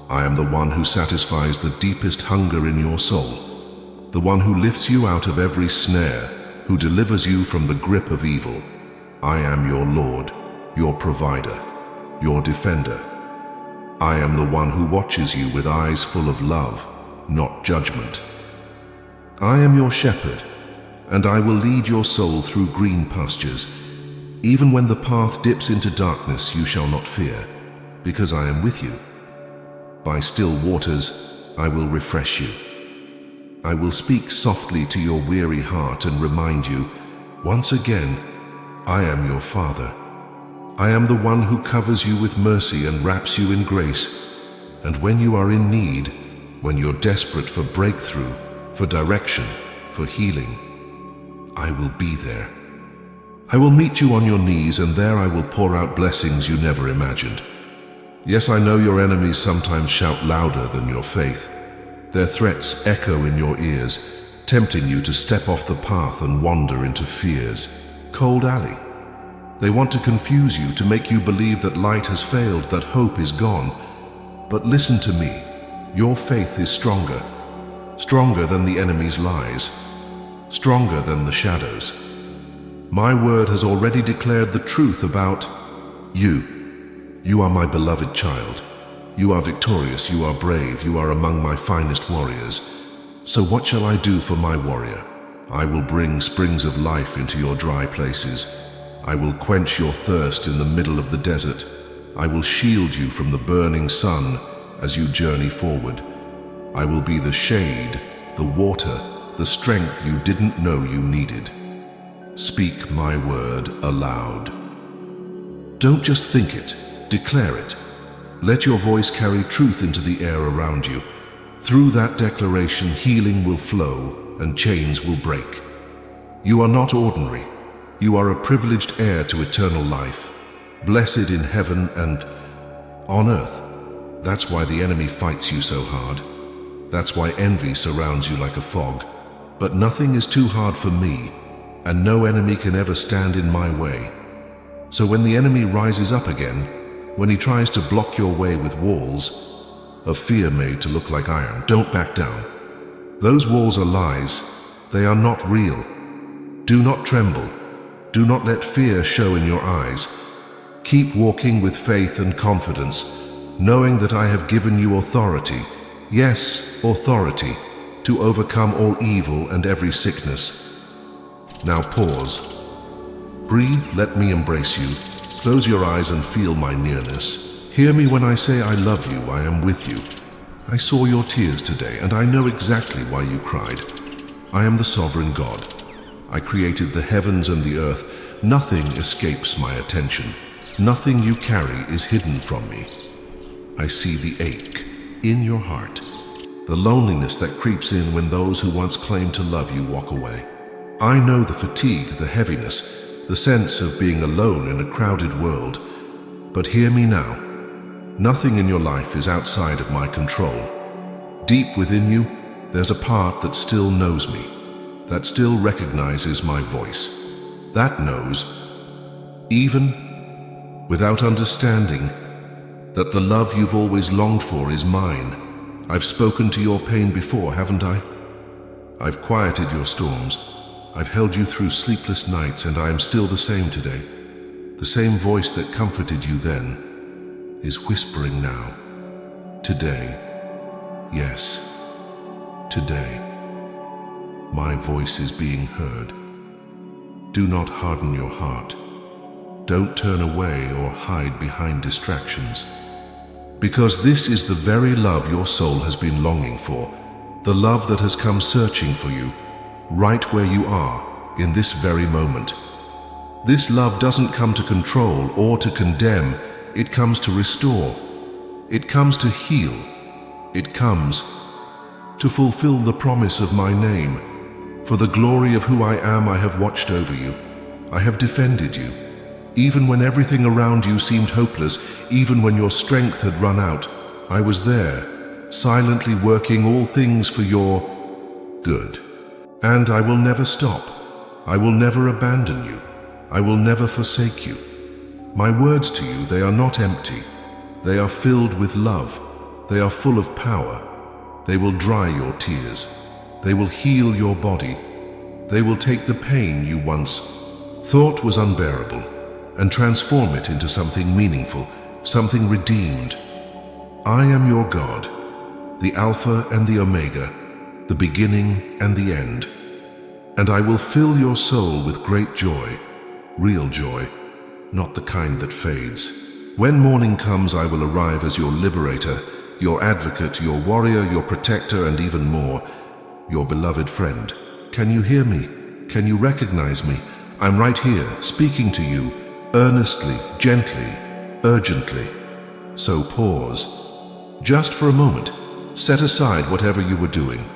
I am the one who satisfies the deepest hunger in your soul, the one who lifts you out of every snare, who delivers you from the grip of evil. I am your Lord, your provider, your defender. I am the one who watches you with eyes full of love, not judgment. I am your shepherd, and I will lead your soul through green pastures. Even when the path dips into darkness, you shall not fear, because I am with you. By still waters, I will refresh you. I will speak softly to your weary heart and remind you, once again, I am your Father. I am the one who covers you with mercy and wraps you in grace. And when you are in need, when you're desperate for breakthrough, for direction, for healing, I will be there. I will meet you on your knees, and there I will pour out blessings you never imagined. Yes, I know your enemies sometimes shout louder than your faith. Their threats echo in your ears, tempting you to step off the path and wander into fear's cold alley. They want to confuse you, to make you believe that light has failed, that hope is gone. But listen to me. Your faith is stronger. Stronger than the enemy's lies. Stronger than the shadows. My word has already declared the truth about you. You are my beloved child. You are victorious, you are brave, you are among my finest warriors. So what shall I do for my warrior? I will bring springs of life into your dry places. I will quench your thirst in the middle of the desert. I will shield you from the burning sun as you journey forward. I will be the shade, the water, the strength you didn't know you needed. Speak my word aloud. Don't just think it, declare it. Let your voice carry truth into the air around you. Through that declaration, healing will flow and chains will break. You are not ordinary. You are a privileged heir to eternal life, blessed in heaven and on earth. That's why the enemy fights you so hard. That's why envy surrounds you like a fog. But nothing is too hard for me, and no enemy can ever stand in my way. So when the enemy rises up again, when he tries to block your way with walls of fear made to look like iron, don't back down. Those walls are lies. They are not real. Do not tremble. Do not let fear show in your eyes. Keep walking with faith and confidence, knowing that I have given you authority, yes, authority, to overcome all evil and every sickness. Now pause. Breathe, let me embrace you. Close your eyes and feel my nearness. Hear me when I say I love you, I am with you. I saw your tears today, and I know exactly why you cried. I am the sovereign God. I created the heavens and the earth. Nothing escapes my attention. Nothing you carry is hidden from me. I see the ache in your heart, the loneliness that creeps in when those who once claimed to love you walk away. I know the fatigue, the heaviness, the sense of being alone in a crowded world. But hear me now. Nothing in your life is outside of my control. Deep within you, there's a part that still knows me, that still recognizes my voice, that knows, even without understanding, that the love you've always longed for is mine. I've spoken to your pain before, haven't I? I've quieted your storms. I've held you through sleepless nights, and I am still the same today. The same voice that comforted you then is whispering now. Today, yes, today, my voice is being heard. Do not harden your heart. Don't turn away or hide behind distractions. Because this is the very love your soul has been longing for, the love that has come searching for you, right where you are, in this very moment. This love doesn't come to control or to condemn, it comes to restore. It comes to heal. It comes to fulfill the promise of my name. For the glory of who I am, I have watched over you. I have defended you. Even when everything around you seemed hopeless, even when your strength had run out, I was there, silently working all things for your good. And I will never stop. I will never abandon you. I will never forsake you. My words to you, they are not empty. They are filled with love. They are full of power. They will dry your tears. They will heal your body. They will take the pain you once thought was unbearable and transform it into something meaningful, something redeemed. I am your God, the Alpha and the Omega, the beginning and the end. And I will fill your soul with great joy, real joy, not the kind that fades. When morning comes, I will arrive as your liberator, your advocate, your warrior, your protector, and even more, your beloved friend. Can you hear me? Can you recognize me? I'm right here, speaking to you, earnestly, gently, urgently. So pause. Just for a moment, set aside whatever you were doing.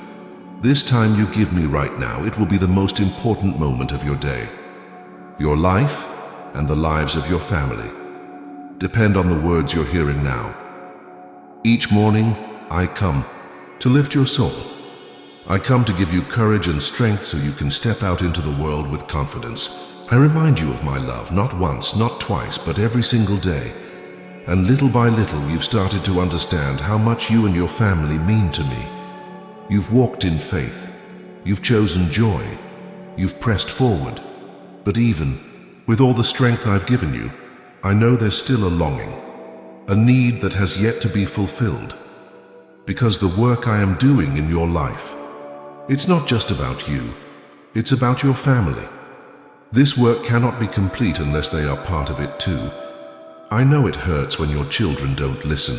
This time you give me right now, it will be the most important moment of your day. Your life and the lives of your family depend on the words you're hearing now. Each morning, I come to lift your soul. I come to give you courage and strength so you can step out into the world with confidence. I remind you of my love, not once, not twice, but every single day. And little by little, you've started to understand how much you and your family mean to me. You've walked in faith. You've chosen joy. You've pressed forward. But even with all the strength I've given you, I know there's still a longing, a need that has yet to be fulfilled. Because the work I am doing in your life, it's not just about you, it's about your family. This work cannot be complete unless they are part of it too. I know it hurts when your children don't listen,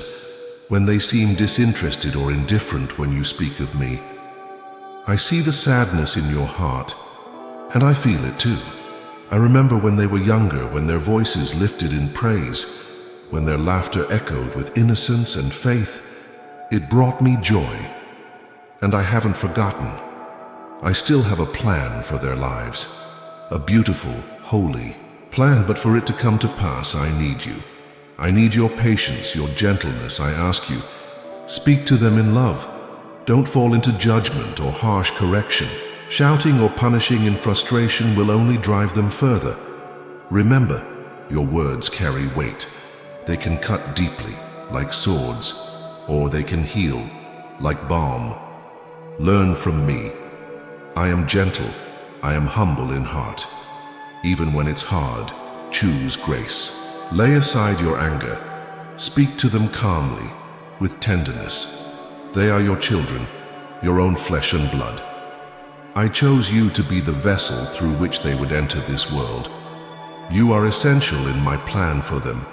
when they seem disinterested or indifferent when you speak of me. I see the sadness in your heart, and I feel it too. I remember when they were younger, when their voices lifted in praise, when their laughter echoed with innocence and faith. It brought me joy, and I haven't forgotten. I still have a plan for their lives, a beautiful, holy plan, but for it to come to pass, I need you. I need your patience, your gentleness, I ask you. Speak to them in love. Don't fall into judgment or harsh correction. Shouting or punishing in frustration will only drive them further. Remember, your words carry weight. They can cut deeply, like swords, or they can heal, like balm. Learn from me. I am gentle. I am humble in heart. Even when it's hard, choose grace. Lay aside your anger. Speak to them calmly, with tenderness. They are your children, your own flesh and blood. I chose you to be the vessel through which they would enter this world. You are essential in my plan for them.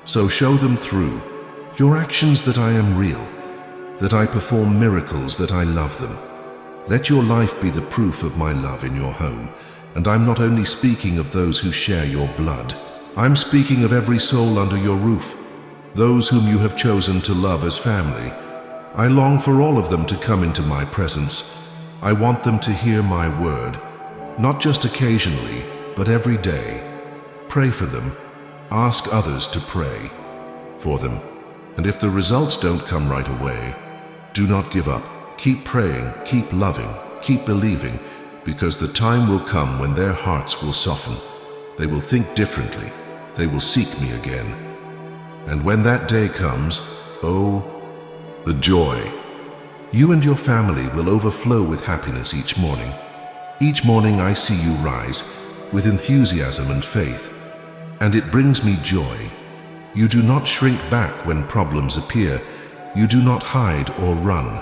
So show them through your actions that I am real, that I perform miracles, that I love them. Let your life be the proof of my love in your home. And I'm not only speaking of those who share your blood. I'm speaking of every soul under your roof, those whom you have chosen to love as family. I long for all of them to come into my presence. I want them to hear my word, not just occasionally, but every day. Pray for them. Ask others to pray for them. And if the results don't come right away, do not give up. Keep praying, keep loving, keep believing, because the time will come when their hearts will soften. They will think differently. They will seek me again. And when that day comes, oh, the joy. You and your family will overflow with happiness each morning. Each morning I see you rise with enthusiasm and faith, and it brings me joy. You do not shrink back when problems appear. You do not hide or run.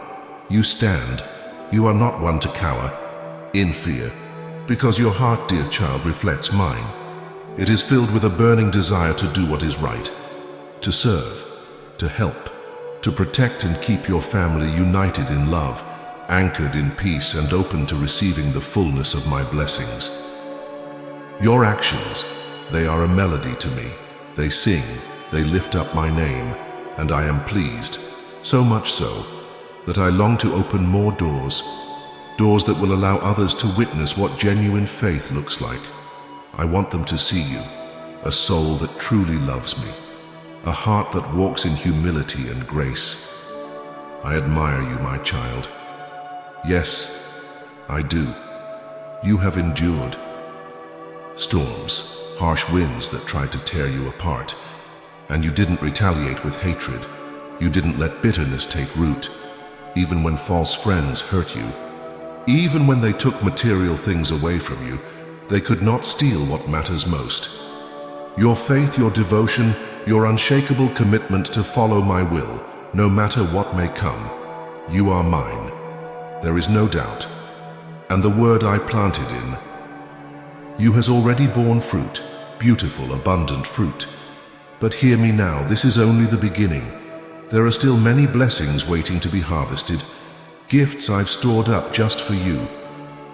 You stand. You are not one to cower in fear, because your heart, dear child, reflects mine. It is filled with a burning desire to do what is right, to serve, to help, to protect and keep your family united in love, anchored in peace and open to receiving the fullness of my blessings. Your actions, they are a melody to me. They sing, they lift up my name, and I am pleased, so much so that I long to open more doors that will allow others to witness what genuine faith looks like. I want them to see you, a soul that truly loves me, a heart that walks in humility and grace. I admire you, my child. Yes, I do. You have endured storms, harsh winds that tried to tear you apart, and you didn't retaliate with hatred. You didn't let bitterness take root, even when false friends hurt you. Even when they took material things away from you, they could not steal what matters most. Your faith, your devotion, your unshakable commitment to follow my will, no matter what may come. You are mine. There is no doubt. And the word I planted in you has already borne fruit, beautiful, abundant fruit. But hear me now, this is only the beginning. There are still many blessings waiting to be harvested, gifts I've stored up just for you.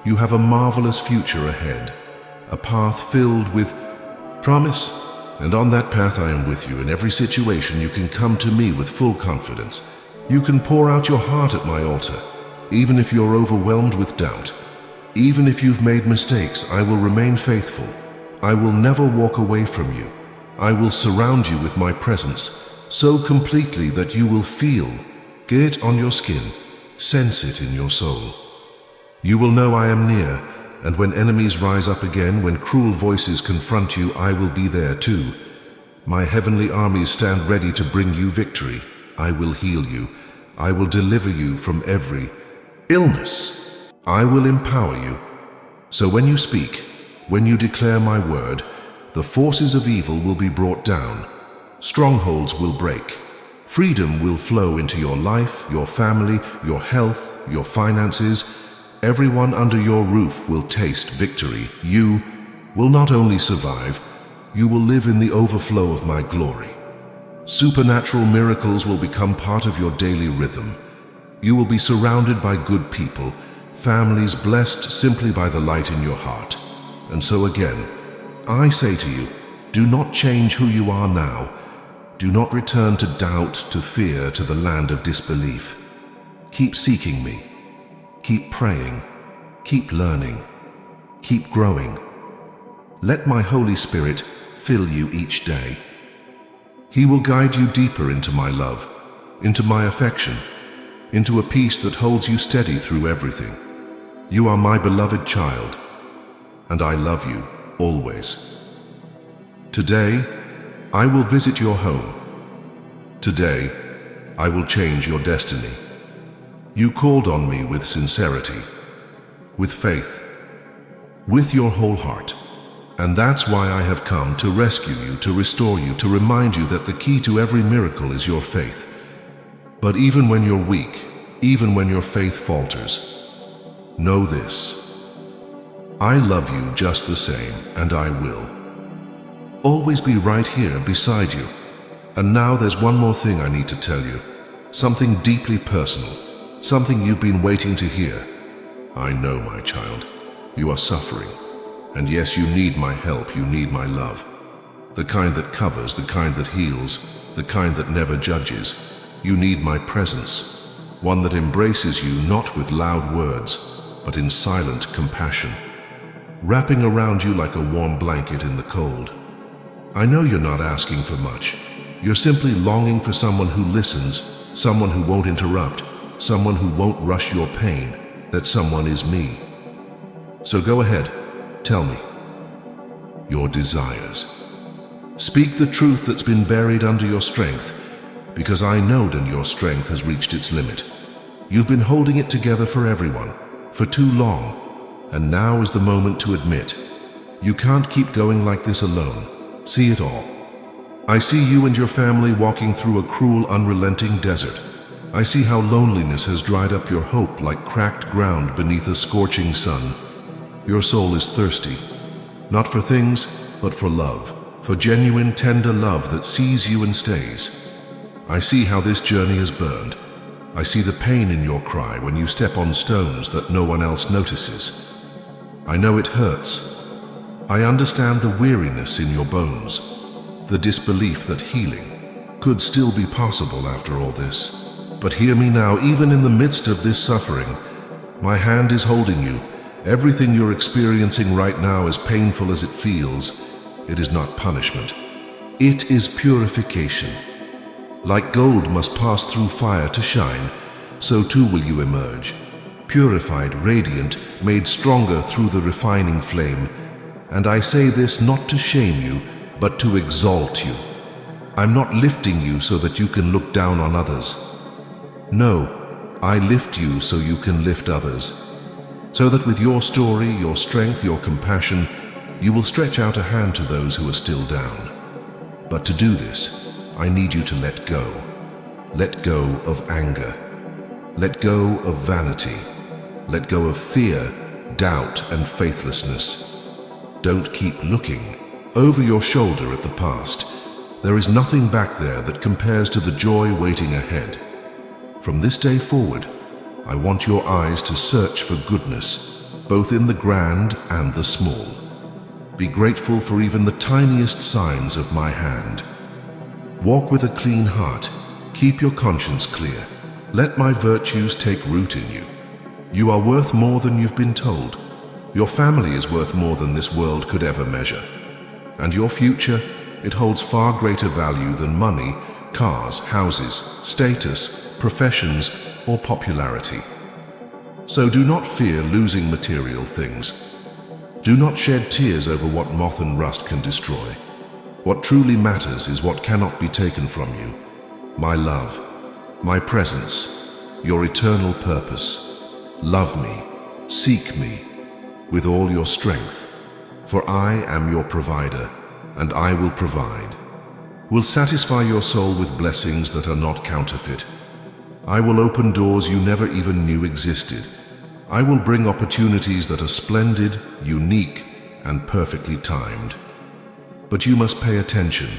You have a marvelous future ahead, a path filled with promise, and on that path I am with you. In every situation you can come to me with full confidence. You can pour out your heart at my altar, even if you're overwhelmed with doubt. Even if you've made mistakes, I will remain faithful. I will never walk away from you. I will surround you with my presence so completely that you will feel it on your skin, sense it in your soul. You will know I am near, and when enemies rise up again, when cruel voices confront you, I will be there too. My heavenly armies stand ready to bring you victory. I will heal you. I will deliver you from every illness. I will empower you. So when you speak, when you declare my word, the forces of evil will be brought down. Strongholds will break. Freedom will flow into your life, your family, your health, your finances. Everyone under your roof will taste victory. You will not only survive, you will live in the overflow of my glory. Supernatural miracles will become part of your daily rhythm. You will be surrounded by good people, families blessed simply by the light in your heart. And so again, I say to you, do not change who you are now. Do not return to doubt, to fear, to the land of disbelief. Keep seeking me. Keep praying. Keep learning. Keep growing. Let my Holy Spirit fill you each day. He will guide you deeper into my love, into my affection, into a peace that holds you steady through everything. You are my beloved child, and I love you always. Today, I will visit your home. Today, I will change your destiny. You called on me with sincerity, with faith, with your whole heart. And that's why I have come to rescue you, to restore you, to remind you that the key to every miracle is your faith. But even when you're weak, even when your faith falters, know this: I love you just the same, and I will. always be right here beside you. And now there's one more thing I need to tell you. Something deeply personal. Something you've been waiting to hear. I know, my child. You are suffering. And yes, you need my help, you need my love. The kind that covers, the kind that heals, the kind that never judges. You need my presence. One that embraces you not with loud words, but in silent compassion. Wrapping around you like a warm blanket in the cold. I know you're not asking for much. You're simply longing for someone who listens, someone who won't interrupt, someone who won't rush your pain. That someone is me. So go ahead, tell me your desires. Speak the truth that's been buried under your strength, because I know that your strength has reached its limit. You've been holding it together for everyone, for too long, and now is the moment to admit, you can't keep going like this alone. See it all. I see you and your family walking through a cruel, unrelenting desert. I see how loneliness has dried up your hope like cracked ground beneath a scorching sun. Your soul is thirsty, not for things, but for love, for genuine, tender love that sees you and stays. I see how this journey is burned. I see the pain in your cry when you step on stones that no one else notices. I know it hurts. I understand the weariness in your bones, the disbelief that healing could still be possible after all this. But hear me now, even in the midst of this suffering, my hand is holding you. Everything you're experiencing right now, as painful as it feels, it is not punishment. It is purification. Like gold must pass through fire to shine, so too will you emerge. Purified, radiant, made stronger through the refining flame. And I say this not to shame you, but to exalt you. I'm not lifting you so that you can look down on others. No, I lift you so you can lift others. So that with your story, your strength, your compassion, you will stretch out a hand to those who are still down. But to do this, I need you to let go. Let go of anger. Let go of vanity. Let go of fear, doubt, and faithlessness. Don't keep looking over your shoulder at the past. There is nothing back there that compares to the joy waiting ahead. From this day forward, I want your eyes to search for goodness, both in the grand and the small. Be grateful for even the tiniest signs of my hand. Walk with a clean heart. Keep your conscience clear. Let my virtues take root in you. You are worth more than you've been told. Your family is worth more than this world could ever measure. And your future, it holds far greater value than money, cars, houses, status, professions, or popularity. So do not fear losing material things. Do not shed tears over what moth and rust can destroy. What truly matters is what cannot be taken from you. My love, my presence, your eternal purpose. Love me, seek me, with all your strength, for I am your provider, and I will provide. Will satisfy your soul with blessings that are not counterfeit. I will open doors you never even knew existed. I will bring opportunities that are splendid, unique, and perfectly timed. But you must pay attention.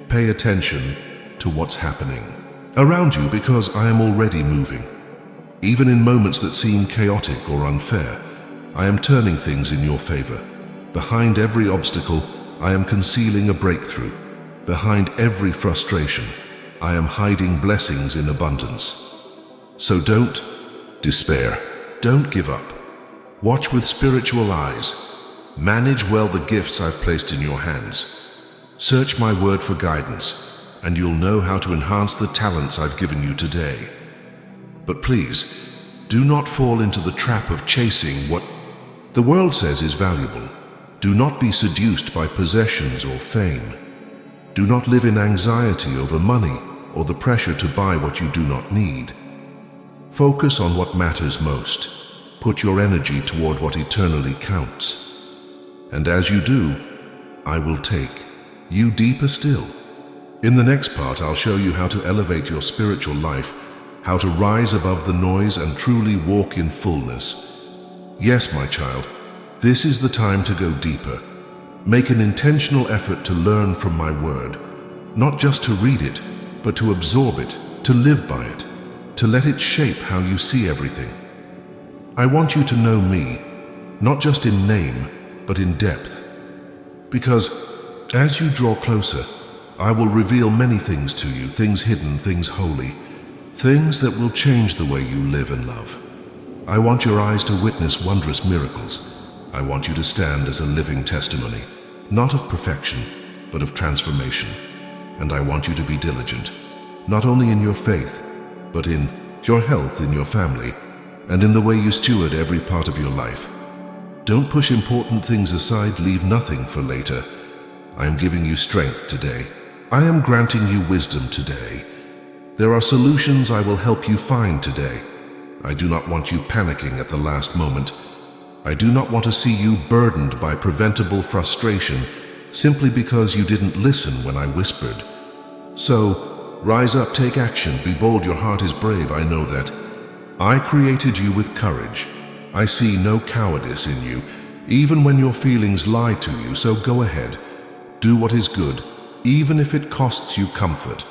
Pay attention to what's happening around you, because I am already moving. Even in moments that seem chaotic or unfair, I am turning things in your favor. Behind every obstacle, I am concealing a breakthrough. Behind every frustration, I am hiding blessings in abundance. So don't despair. Don't give up. Watch with spiritual eyes. Manage well the gifts I've placed in your hands. Search my word for guidance, and you'll know how to enhance the talents I've given you today. But please, do not fall into the trap of chasing what the world says is valuable. Do not be seduced by possessions or fame. Do not live in anxiety over money or the pressure to buy what you do not need. Focus on what matters most. Put your energy toward what eternally counts. And as you do, I will take you deeper still. In the next part, I'll show you how to elevate your spiritual life, how to rise above the noise and truly walk in fullness. Yes, my child, this is the time to go deeper. Make an intentional effort to learn from my word, not just to read it, but to absorb it, to live by it, to let it shape how you see everything. I want you to know me, not just in name, but in depth. Because as you draw closer, I will reveal many things to you, things hidden, things holy, things that will change the way you live and love. I want your eyes to witness wondrous miracles. I want you to stand as a living testimony, not of perfection, but of transformation. And I want you to be diligent, not only in your faith, but in your health, in your family, and in the way you steward every part of your life. Don't push important things aside, leave nothing for later. I am giving you strength today. I am granting you wisdom today. There are solutions I will help you find today. I do not want you panicking at the last moment. I do not want to see you burdened by preventable frustration simply because you didn't listen when I whispered. So, rise up, take action, be bold, your heart is brave, I know that. I created you with courage. I see no cowardice in you, even when your feelings lie to you, so go ahead. Do what is good, even if it costs you comfort,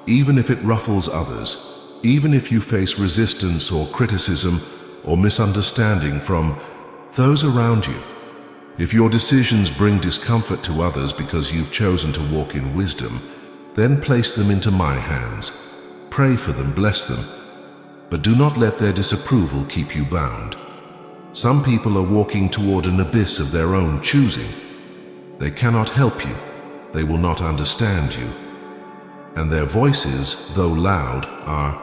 even if it ruffles others, even if you face resistance or criticism or misunderstanding from those around you. If your decisions bring discomfort to others because you've chosen to walk in wisdom, then place them into my hands. Pray for them, bless them, but do not let their disapproval keep you bound. Some people are walking toward an abyss of their own choosing. They cannot help you. They will not understand you. And their voices, though loud, are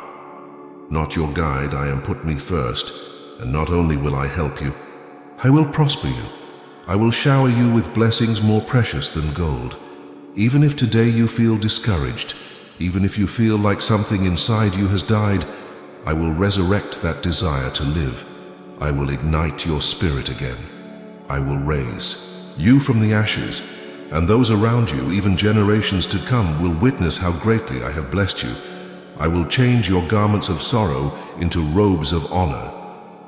not your guide. I am put me first, and not only will I help you, I will prosper you. I will shower you with blessings more precious than gold. Even if today you feel discouraged, even if you feel like something inside you has died, I will resurrect that desire to live. I will ignite your spirit again. I will raise you from the ashes, and those around you, even generations to come, will witness how greatly I have blessed you. I will change your garments of sorrow into robes of honor.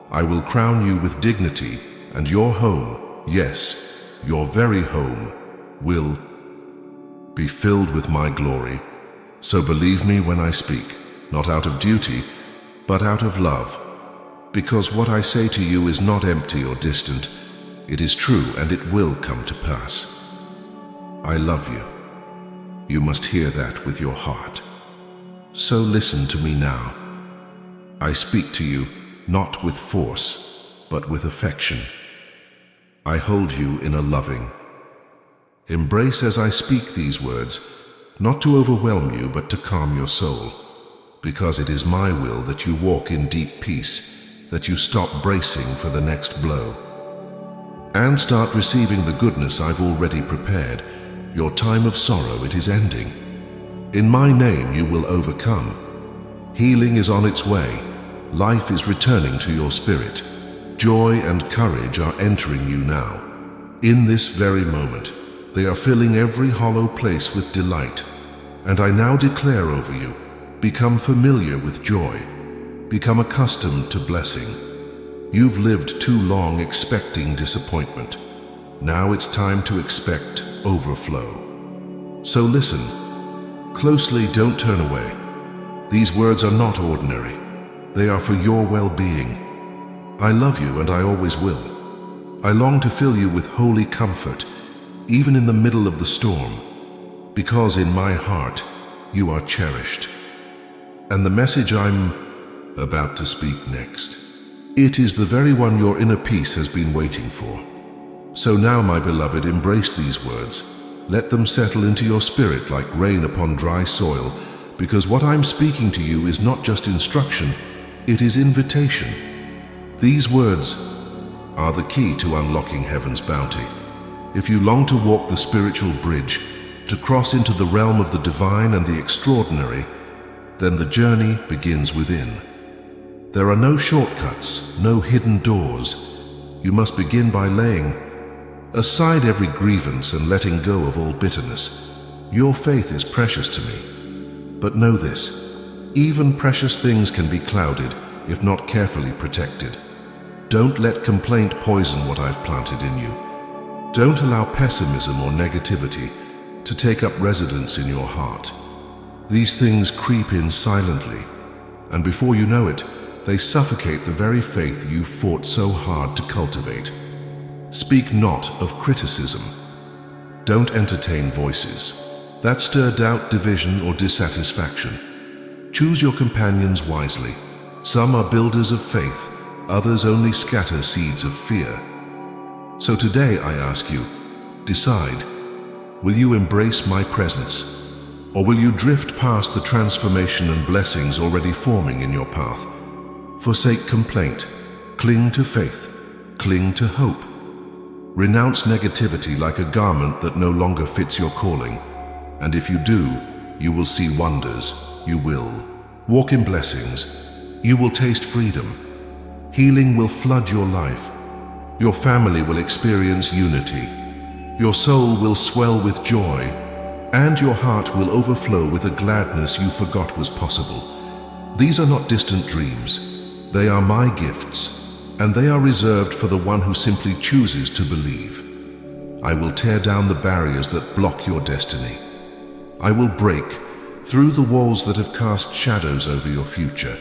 I will crown you with dignity, and your home, yes, your very home, will be filled with my glory. So believe me when I speak, not out of duty, but out of love. Because what I say to you is not empty or distant. It is true, and it will come to pass. I love you. You must hear that with your heart. So listen to me now. I speak to you not with force, but with affection. I hold you in a loving embrace as I speak these words, not to overwhelm you, but to calm your soul, because it is my will that you walk in deep peace, that you stop bracing for the next blow, and start receiving the goodness I've already prepared. Your time of sorrow, it is ending. In my name you will overcome. Healing is on its way. Life is returning to your spirit. Joy and courage are entering you now. In this very moment, they are filling every hollow place with delight. And I now declare over you, become familiar with joy. Become accustomed to blessing. You've lived too long expecting disappointment. Now it's time to expect overflow. So listen closely, don't turn away. These words are not ordinary. They are for your well-being. I love you, and I always will. I long to fill you with holy comfort, even in the middle of the storm, because in my heart you are cherished. And the message I'm about to speak next, it is the very one your inner peace has been waiting for. So now, my beloved, embrace these words. Let them settle into your spirit like rain upon dry soil, because what I'm speaking to you is not just instruction, it is invitation. These words are the key to unlocking heaven's bounty. If you long to walk the spiritual bridge, to cross into the realm of the divine and the extraordinary, then the journey begins within. There are no shortcuts, no hidden doors. You must begin by laying aside every grievance and letting go of all bitterness. Your faith is precious to me. But know this, even precious things can be clouded if not carefully protected. Don't let complaint poison what I've planted in you. Don't allow pessimism or negativity to take up residence in your heart. These things creep in silently, and before you know it, they suffocate the very faith you fought so hard to cultivate. Speak not of criticism. Don't entertain voices that stir doubt, division, or dissatisfaction. Choose your companions wisely. Some are builders of faith, others only scatter seeds of fear. So today I ask you, decide, will you embrace my presence? Or will you drift past the transformation and blessings already forming in your path? Forsake complaint, cling to faith, cling to hope. Renounce negativity like a garment that no longer fits your calling. And if you do, you will see wonders. You will walk in blessings. You will taste freedom. Healing will flood your life. Your family will experience unity. Your soul will swell with joy, and your heart will overflow with a gladness you forgot was possible. These are not distant dreams. They are my gifts, and they are reserved for the one who simply chooses to believe. I will tear down the barriers that block your destiny. I will break through the walls that have cast shadows over your future.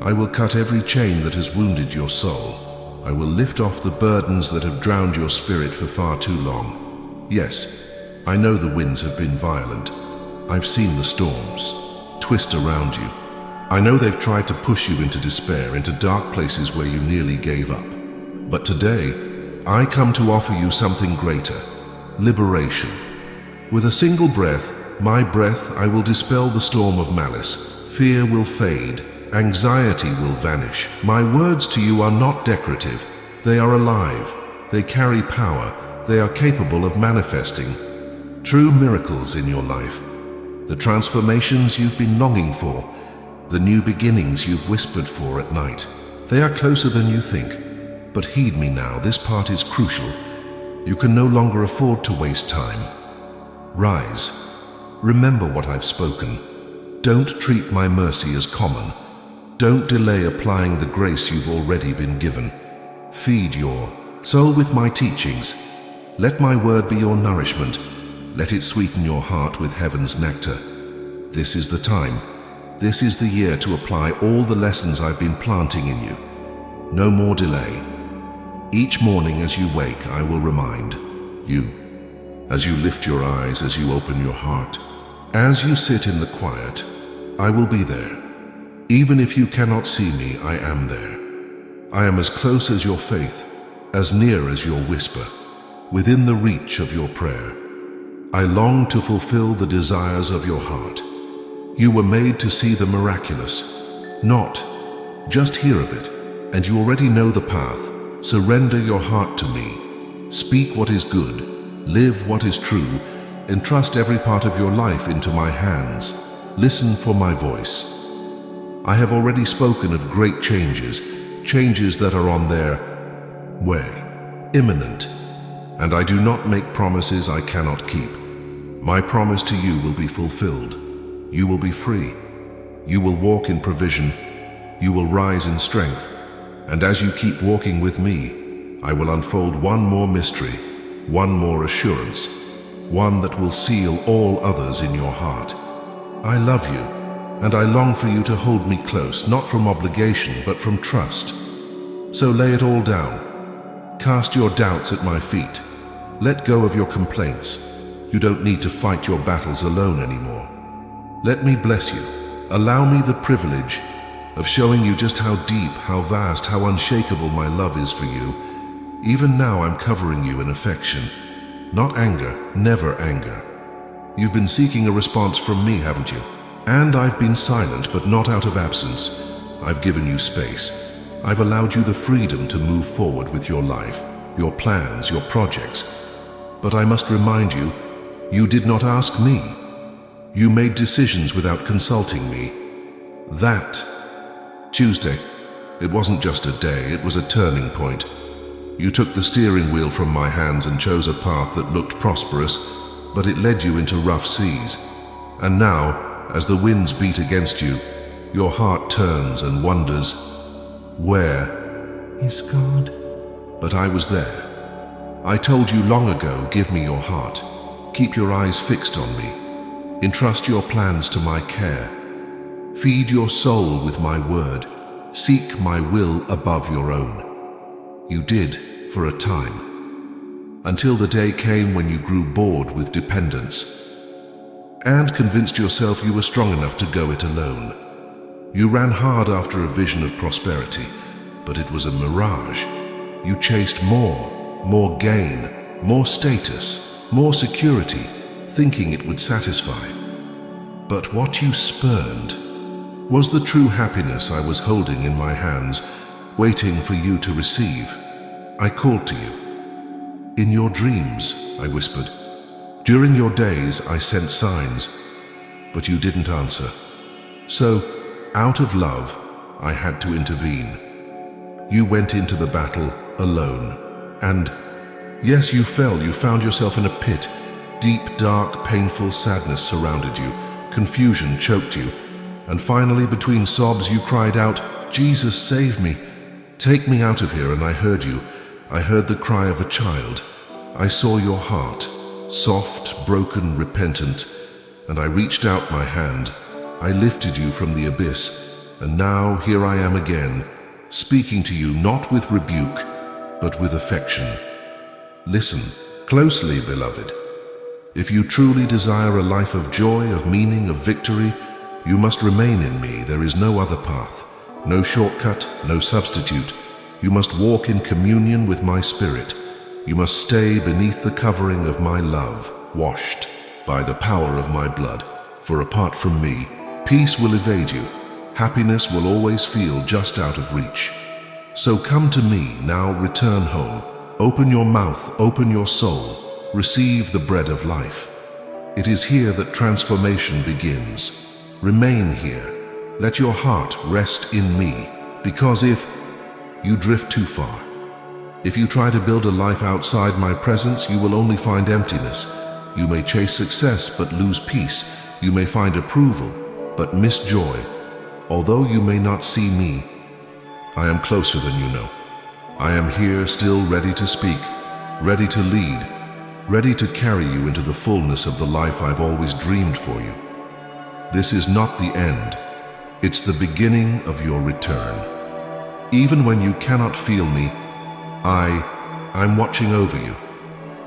I will cut every chain that has wounded your soul. I will lift off the burdens that have drowned your spirit for far too long. Yes, I know the winds have been violent. I've seen the storms twist around you. I know they've tried to push you into despair, into dark places where you nearly gave up. But today, I come to offer you something greater: liberation. With a single breath, my breath, I will dispel the storm of malice. Fear will fade. Anxiety will vanish. My words to you are not decorative. They are alive. They carry power. They are capable of manifesting true miracles in your life. The transformations you've been longing for, the new beginnings you've whispered for at night. They are closer than you think. But heed me now, this part is crucial. You can no longer afford to waste time. Rise. Remember what I've spoken. Don't treat my mercy as common. Don't delay applying the grace you've already been given. Feed your soul with my teachings. Let my word be your nourishment. Let it sweeten your heart with heaven's nectar. This is the time. This is the year to apply all the lessons I've been planting in you. No more delay. Each morning as you wake, I will remind you. As you lift your eyes, as you open your heart, as you sit in the quiet, I will be there. Even if you cannot see me, I am there. I am as close as your faith, as near as your whisper, within the reach of your prayer. I long to fulfill the desires of your heart. You were made to see the miraculous, not just hear of it, and you already know the path. Surrender your heart to me. Speak what is good, live what is true, entrust every part of your life into my hands. Listen for my voice. I have already spoken of great changes, changes that are on their way, imminent, and I do not make promises I cannot keep. My promise to you will be fulfilled. You will be free. You will walk in provision. You will rise in strength. And as you keep walking with me, I will unfold one more mystery, one more assurance, one that will seal all others in your heart. I love you, and I long for you to hold me close, not from obligation, but from trust. So lay it all down. Cast your doubts at my feet. Let go of your complaints. You don't need to fight your battles alone anymore. Let me bless you. Allow me the privilege of showing you just how deep, how vast, how unshakable my love is for you. Even now I'm covering you in affection. Not anger, never anger. You've been seeking a response from me, haven't you? And I've been silent, but not out of absence. I've given you space. I've allowed you the freedom to move forward with your life, your plans, your projects. But I must remind you, you did not ask me. You made decisions without consulting me. That Tuesday, it wasn't just a day, it was a turning point. You took the steering wheel from my hands and chose a path that looked prosperous, but it led you into rough seas. And now, as the winds beat against you, your heart turns and wonders, where is God? But I was there. I told you long ago, give me your heart. Keep your eyes fixed on me. Entrust your plans to my care. Feed your soul with my word. Seek my will above your own. You did for a time, until the day came when you grew bored with dependence and convinced yourself you were strong enough to go it alone. You ran hard after a vision of prosperity, but it was a mirage. You chased more gain, more status, more security, thinking it would satisfy. But what you spurned was the true happiness I was holding in my hands, waiting for you to receive. I called to you. In your dreams, I whispered. During your days, I sent signs, but you didn't answer. So, out of love, I had to intervene. You went into the battle alone, and yes, you fell. You found yourself in a pit. Deep, dark, painful sadness surrounded you. Confusion choked you. And finally, between sobs, you cried out, Jesus, save me. Take me out of here. And I heard you. I heard the cry of a child. I saw your heart, soft, broken, repentant, and I reached out my hand. I lifted you from the abyss, and now here I am again, speaking to you not with rebuke, but with affection. Listen closely, beloved. If you truly desire a life of joy, of meaning, of victory, you must remain in me. There is no other path, no shortcut, no substitute. You must walk in communion with my spirit. You must stay beneath the covering of my love, washed by the power of my blood. For apart from me, peace will evade you. Happiness will always feel just out of reach. So come to me, now return home. Open your mouth, open your soul. Receive the bread of life. It is here that transformation begins. Remain here. Let your heart rest in me, because if you drift too far, if you try to build a life outside my presence, you will only find emptiness. You may chase success but lose peace. You may find approval but miss joy. Although you may not see me, I am closer than you know. I am here, still ready to speak, ready to lead, ready to carry you into the fullness of the life I've always dreamed for you. This is not the end. It's the beginning of your return. Even when you cannot feel me, I'm watching over you.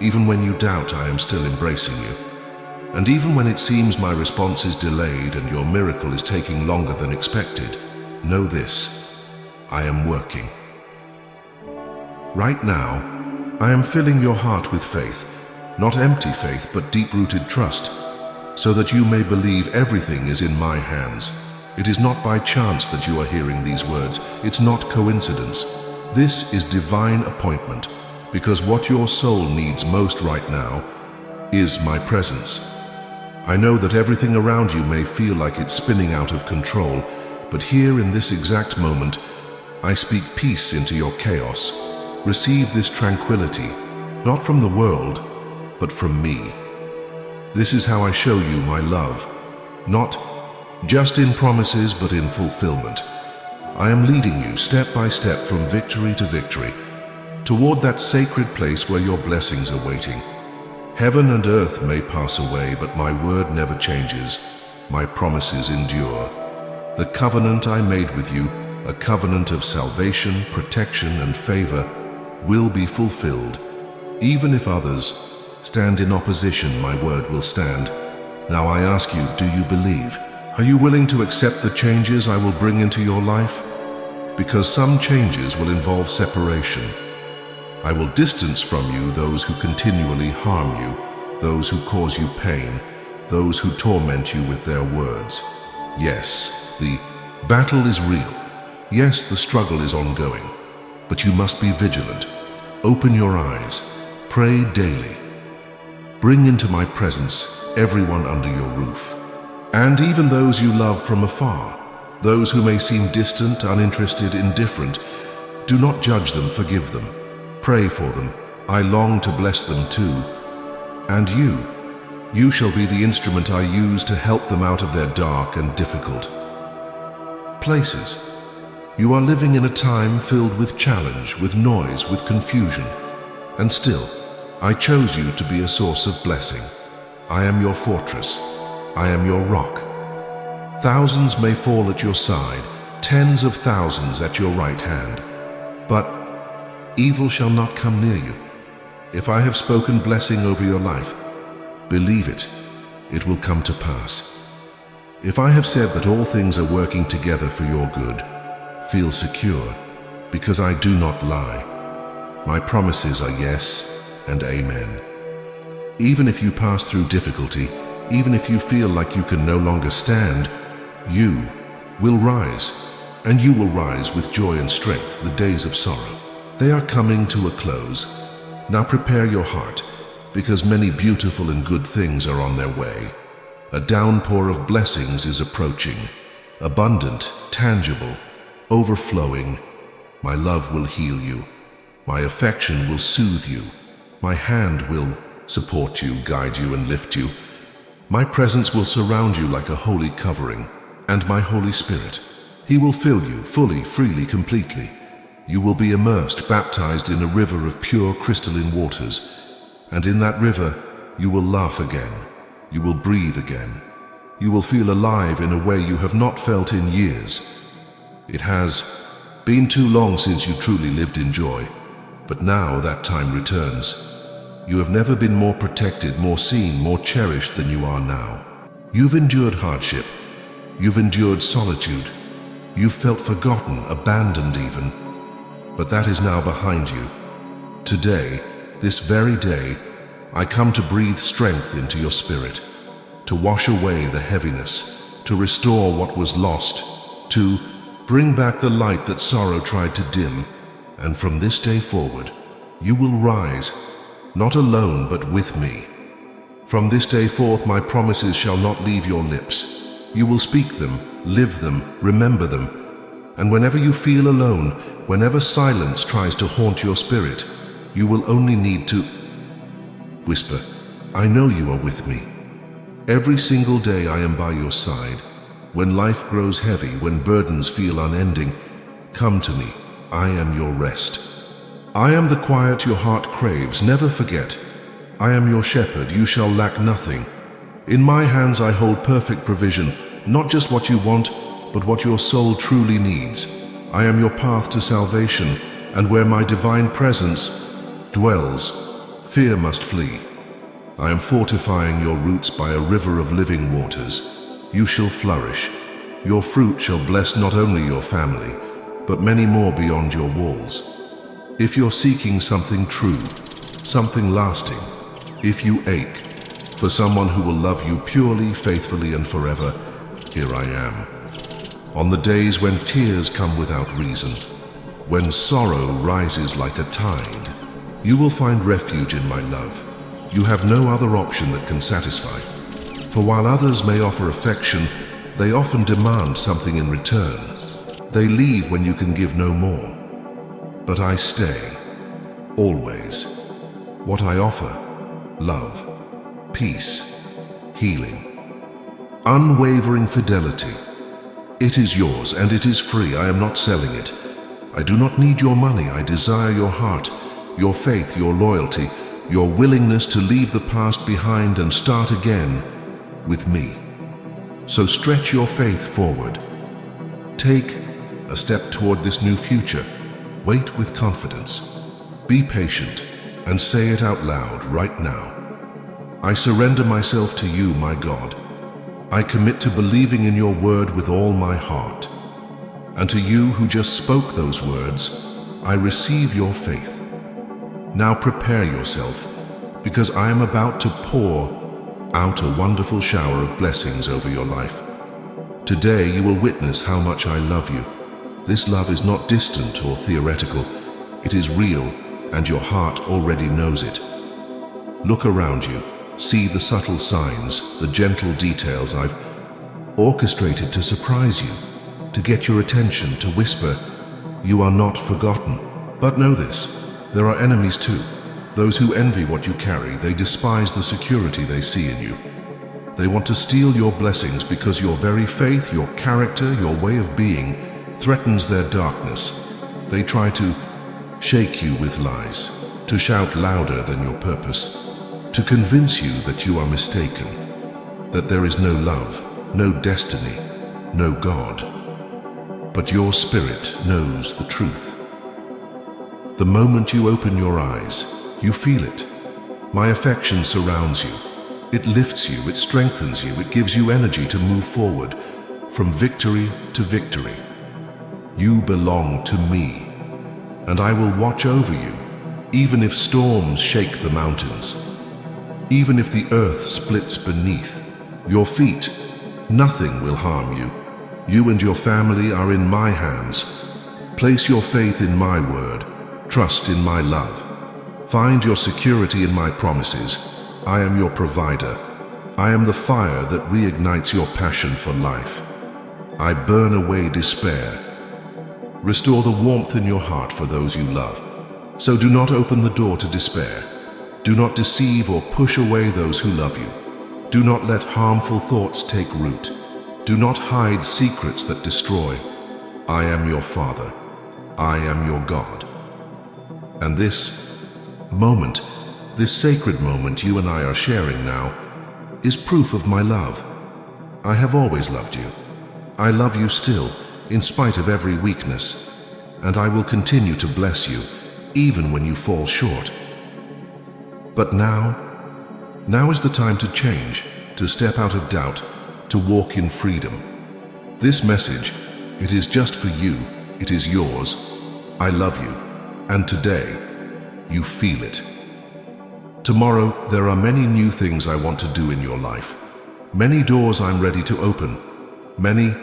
Even when you doubt, I am still embracing you. And even when it seems my response is delayed and your miracle is taking longer than expected, know this: I am working. Right now, I am filling your heart with faith, not empty faith, but deep-rooted trust, so that you may believe everything is in my hands. It is not by chance that you are hearing these words. It's not coincidence. This is divine appointment, because what your soul needs most right now is my presence. I know that everything around you may feel like it's spinning out of control, but here in this exact moment, I speak peace into your chaos. Receive this tranquility, not from the world, but from me. This is how I show you my love, not just in promises, but in fulfillment. I am leading you step by step from victory to victory, toward that sacred place where your blessings are waiting. Heaven and earth may pass away, but my word never changes. My promises endure. The covenant I made with you, a covenant of salvation, protection, and favor, will be fulfilled. Even if others stand in opposition, my word will stand. Now I ask you, do you believe? Are you willing to accept the changes I will bring into your life? Because some changes will involve separation. I will distance from you those who continually harm you, those who cause you pain, those who torment you with their words. Yes, the battle is real. Yes, the struggle is ongoing. But you must be vigilant. Open your eyes. Pray daily. Bring into my presence everyone under your roof, and even those you love from afar, those who may seem distant, uninterested, indifferent. Do not judge them, forgive them. Pray for them. I long to bless them too. And you shall be the instrument I use to help them out of their dark and difficult places. You are living in a time filled with challenge, with noise, with confusion. And still, I chose you to be a source of blessing. I am your fortress. I am your rock. Thousands may fall at your side, tens of thousands at your right hand, but evil shall not come near you. If I have spoken blessing over your life, believe it, it will come to pass. If I have said that all things are working together for your good, feel secure, because I do not lie. My promises are yes and amen. Even if you pass through difficulty, even if you feel like you can no longer stand, you will rise, and you will rise with joy and strength. The days of sorrow, they are coming to a close. Now prepare your heart, because many beautiful and good things are on their way. A downpour of blessings is approaching, abundant, tangible, overflowing. My love will heal you. My affection will soothe you. My hand will support you, guide you, and lift you. My presence will surround you like a holy covering, and my Holy Spirit, He will fill you fully, freely, completely. You will be immersed, baptized in a river of pure crystalline waters, and in that river you will laugh again. You will breathe again. You will feel alive in a way you have not felt in years. It has been too long since you truly lived in joy, but now that time returns. You have never been more protected, more seen, more cherished than you are now. You've endured hardship. You've endured solitude. You've felt forgotten, abandoned even. But that is now behind you. Today, this very day, I come to breathe strength into your spirit, to wash away the heaviness, to restore what was lost, to bring back the light that sorrow tried to dim. And from this day forward, you will rise, not alone but with me. From this day forth, my promises shall not leave your lips. You will speak them, live them, remember them. And whenever you feel alone, whenever silence tries to haunt your spirit, you will only need to whisper, I know you are with me. Every single day I am by your side. When life grows heavy, when burdens feel unending, come to me. I am your rest. I am the quiet your heart craves. Never forget. I am your shepherd. You shall lack nothing. In my hands I hold perfect provision, not just what you want, but what your soul truly needs. I am your path to salvation, and where my divine presence dwells, fear must flee. I am fortifying your roots by a river of living waters. You shall flourish. Your fruit shall bless not only your family, but many more beyond your walls. If you're seeking something true, something lasting, if you ache for someone who will love you purely, faithfully, and forever, here I am. On the days when tears come without reason, when sorrow rises like a tide, you will find refuge in my love. You have no other option that can satisfy. For while others may offer affection, they often demand something in return. They leave when you can give no more. But I stay, always. What I offer: love, peace, healing, unwavering fidelity. It is yours and it is free. I am not selling it. I do not need your money. I desire your heart, your faith, your loyalty, your willingness to leave the past behind and start again with me. So stretch your faith forward. Take a step toward this new future. Wait with confidence. Be patient and say it out loud right now. I surrender myself to you, my God. I commit to believing in your word with all my heart. And to you who just spoke those words, I receive your faith. Now prepare yourself, because I am about to pour out a wonderful shower of blessings over your life. Today you will witness how much I love you. This love is not distant or theoretical. It is real, and your heart already knows it. Look around you. See the subtle signs, the gentle details I've orchestrated to surprise you, to get your attention, to whisper, you are not forgotten. But know this, there are enemies too. Those who envy what you carry. They despise the security they see in you. They want to steal your blessings because your very faith, your character, your way of being threatens their darkness. They try to shake you with lies. to shout louder than your purpose, to convince you that you are mistaken, that there is no love, no destiny, no God. But your spirit knows the truth. The moment you open your eyes, you feel it. My affection surrounds you. It lifts you, it strengthens you, it gives you energy to move forward, from victory to victory. You belong to me, and I will watch over you, even if storms shake the mountains. Even if the earth splits beneath your feet, nothing will harm you. You and your family are in my hands. Place your faith in my word, trust in my love. Find your security in my promises. I am your provider. I am the fire that reignites your passion for life. I burn away despair. Restore the warmth in your heart for those you love. So do not open the door to despair. Do not deceive or push away those who love you. Do not let harmful thoughts take root. Do not hide secrets that destroy. I am your Father. I am your God. And this moment, this sacred moment you and I are sharing now, is proof of my love. I have always loved you. I love you still, in spite of every weakness, and I will continue to bless you, even when you fall short. But now is the time to change, to step out of doubt, to walk in freedom. This message, it is just for you, it is yours. I love you, and today, you feel it. Tomorrow, there are many new things I want to do in your life. Many doors I'm ready to open. Many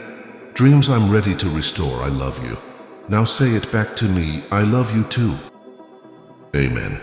dreams I'm ready to restore. I love you. Now say it back to me, I love you too. Amen.